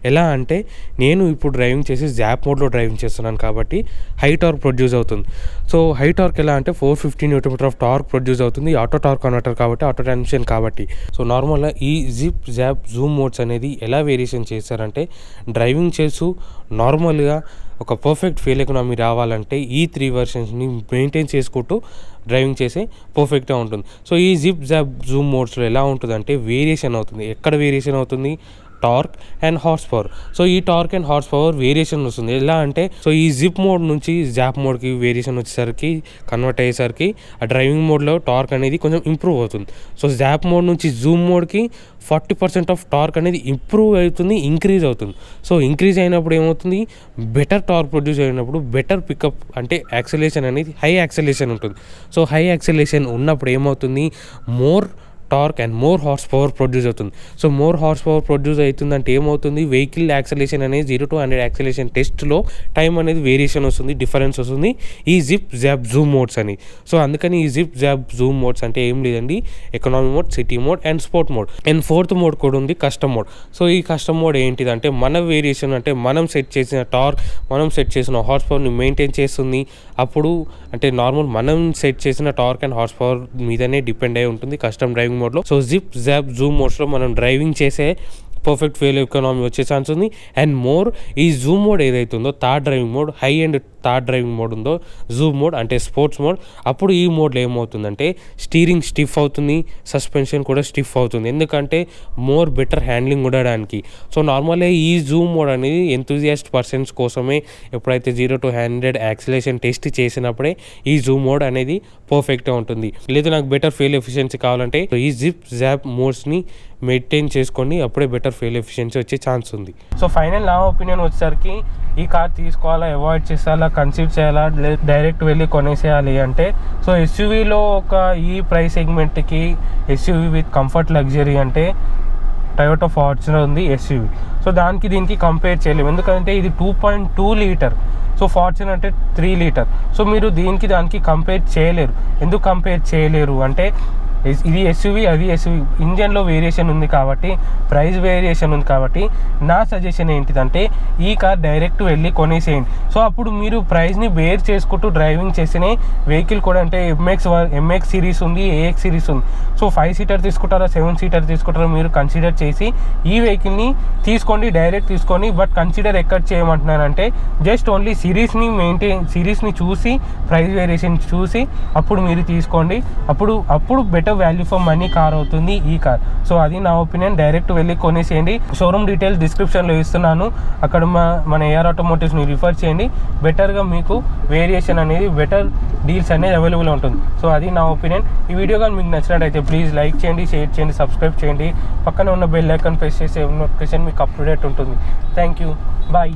ఎలా అంటే నేను ఇప్పుడు డ్రైవింగ్ చేసి జాప్ మోడ్లో డ్రైవింగ్ చేస్తున్నాను కాబట్టి హై టార్క్ ప్రొడ్యూస్ అవుతుంది. సో హై టార్క్ ఎలా అంటే 450 Nm ఆఫ్ టార్క్ ప్రొడ్యూస్ అవుతుంది, ఆటో టార్క్ కన్వర్టర్ కాబట్టి, ఆటో ట్రాన్స్మిషన్ కాబట్టి. సో నార్మల్గా ఈ జిప్, జాప్, జూమ్ మోడ్స్ అనేది ఎలా వేరియేషన్ చేస్తారంటే డ్రైవింగ్ చేస్తూ నార్మల్గా ఒక పర్ఫెక్ట్ ఫ్యూయల్ ఎకనామీ రావాలంటే ఈ 3 వెర్షన్స్ని మెయింటైన్ చేసుకుంటూ డ్రైవింగ్ చేసే పర్ఫెక్ట్గా ఉంటుంది. సో ఈ జిప్, జాప్, జూమ్ మోడ్స్లో ఎలా ఉంటుందంటే వేరియేషన్ అవుతుంది. ఎక్కడ వేరియేషన్ అవుతుంది? Torque and horse power. So ఈ torque and horse power variation వస్తుంది. ఎలా అంటే సో ఈ జిప్ మోడ్ నుంచి జాప్ మోడ్కి వేరియేషన్ వచ్చేసరికి, కన్వర్ట్ అయ్యేసరికి ఆ డ్రైవింగ్ మోడ్లో టార్క్ అనేది కొంచెం ఇంప్రూవ్ అవుతుంది. సో జాప్ మోడ్ నుంచి జూమ్ మోడ్కి 40% ఆఫ్ టార్క్ అనేది ఇంప్రూవ్ అవుతుంది, ఇంక్రీజ్ అవుతుంది. సో ఇంక్రీజ్ అయినప్పుడు ఏమవుతుంది? బెటర్ టార్క్ ప్రొడ్యూస్ అయినప్పుడు బెటర్ పికప్, అంటే యాక్సలేషన్ అనేది హై యాక్సలేషన్ ఉంటుంది. సో హై యాక్సలేషన్ ఉన్నప్పుడు ఏమవుతుంది? More torque and more horse power produce అవుతుంది. So more horse power produce అవుతుందంటే ఏమవుతుంది? వెహికల్ యాక్సలేషన్ అనేది 0 to 100 యాక్సలేషన్ టెస్ట్లో టైం అనేది వేరియేషన్ వస్తుంది, డిఫరెన్స్ వస్తుంది ఈ జిప్, జాప్, జూమ్ మోడ్స్ అని. సో అందుకని ఈ జిప్, జాప్, జూమ్ మోడ్స్ అంటే ఏం లేదండి, economy mode, city mode and sport mode. And 4th mode కూడా ఉంది, కస్టమ్ మోడ్. సో ఈ కస్టమ్ మోడ్ ఏంటిదంటే మన వేరియేషన్, అంటే మనం సెట్ చేసిన టార్క్, మనం సెట్ చేసిన హార్స్ పవర్ని మెయింటైన్ చేస్తుంది. అప్పుడు అంటే నార్మల్ మనం సెట్ చేసిన టార్క్ అండ్ హార్స్ పవర్ మీదనే డిపెండ్ అయి ఉంటుంది కస్టమ్ డ్రైవింగ్ మోడ్లో. సో జిప్, జాప్, జూమ్ మోడ్స్లో మనం డ్రైవింగ్ చేసే పర్ఫెక్ట్ ఫ్యూయల్ ఎకనామీ వచ్చే ఛాన్స్ ఉంది. అండ్ మోర్ ఈ జూమ్ మోడ్ ఏదైతే ఉందో, third driving mode, high and third driving mode ఉందో, జూమ్ మోడ్ అంటే స్పోర్ట్స్ మోడ్, అప్పుడు ఈ మోడ్లో ఏమవుతుందంటే స్టీరింగ్ స్టిఫ్ అవుతుంది, సస్పెన్షన్ కూడా స్టిఫ్ అవుతుంది, ఎందుకంటే మోర్ బెటర్ హ్యాండ్లింగ్ ఉండడానికి. సో నార్మల్గా ఈ జూమ్ మోడ్ అనేది ఎంతూజియాస్ట్ పర్సన్స్ కోసమే, ఎప్పుడైతే 0 to 100 యాక్సిలేషన్ టెస్ట్ చేసినప్పుడే ఈ జూమ్ మోడ్ అనేది పర్ఫెక్ట్గా ఉంటుంది. లేదు నాకు బెటర్ ఫ్యూయల్ ఎఫిషియన్సీ కావాలంటే ఈ జిప్, జాప్ మోడ్స్ని మెయింటైన్ చేసుకోండి, అప్పుడే బెటర్ ఫ్యూయల్ ఎఫిషియన్సీ వచ్చే ఛాన్స్ ఉంది. సో ఫైనల్ నా ఒపీనియన్ వచ్చేసరికి ఈ కార్ తీసుకోవాలా, అవాయిడ్ చేసేయాలా, కన్సిడర్ చేయాలా, డైరెక్ట్ వెళ్ళి కొనేసేయాలి అంటే, సో ఎస్యూవీలో ఒక ఈ ప్రైస్ సెగ్మెంట్కి ఎస్యూవీ విత్ కంఫర్ట్ లగ్జరీ అంటే టయోటా ఫార్చునర్ ఉంది ఎస్యూవీ. సో దానికి దీనికి కంపేర్ చేయలేము, ఎందుకంటే ఇది 2.2 లీటర్, సో ఫార్చునర్ అంటే 3 లీటర్. సో మీరు దీనికి దానికి కంపేర్ చేయలేరు. ఎందుకు కంపేర్ చేయలేరు అంటే ఇది ఎస్యూవీ, అది ఎస్యూవీ, ఇంజన్లో వేరియేషన్ ఉంది కాబట్టి, ప్రైస్ వేరియేషన్ ఉంది కాబట్టి నా సజెషన్ ఏంటిదంటే ఈ కార్ డైరెక్ట్ వెళ్ళి కొనేసేయండి. సో అప్పుడు మీరు ప్రైస్ని బేర్ చేసుకుంటూ డ్రైవింగ్ చేసిన వెహికల్ కూడా, అంటే ఎంఎక్స్ సిరీస్ ఉంది, ఏఎక్స్ సిరీస్ ఉంది. సో 5 సీటర్ తీసుకుంటారా, 7 సీటర్ తీసుకుంటారా మీరు కన్సిడర్ చేసి ఈ వెహికల్ని తీసుకోండి, డైరెక్ట్ తీసుకోండి. బట్ కన్సిడర్ ఎక్కడ చేయమంటున్నానంటే జస్ట్ ఓన్లీ సిరీస్ని చూసి, ప్రైస్ వేరియేషన్ చూసి అప్పుడు మీరు తీసుకోండి. అప్పుడు better value for money car అవుతుంది ఈ కార్. సో అది నా ఒపీనియన్, డైరెక్ట్ వెళ్ళి కొనేసేయండి. షోరూమ్ డీటెయిల్స్ డిస్క్రిప్షన్లో ఇస్తున్నాను, అక్కడ మన ఏఆర్ ఆటోమోటివ్స్ని రిఫర్ చేయండి. బెటర్గా మీకు వేరియేషన్ అనేది, బెటర్ డీల్స్ అనేది అవైలబుల్ ఉంటుంది. సో అది నా ఒపీనియన్. ఈ వీడియో కానీ మీకు నచ్చినట్టయితే ప్లీజ్ లైక్ చేయండి, షేర్ చేయండి, సబ్స్క్రైబ్ చేయండి. పక్కన ఉన్న బెల్ ఐకాన్ ప్రెస్ చేసే నోటిఫికేషన్ మీకు అప్ టు డేట్ ఉంటుంది. Thank you, bye.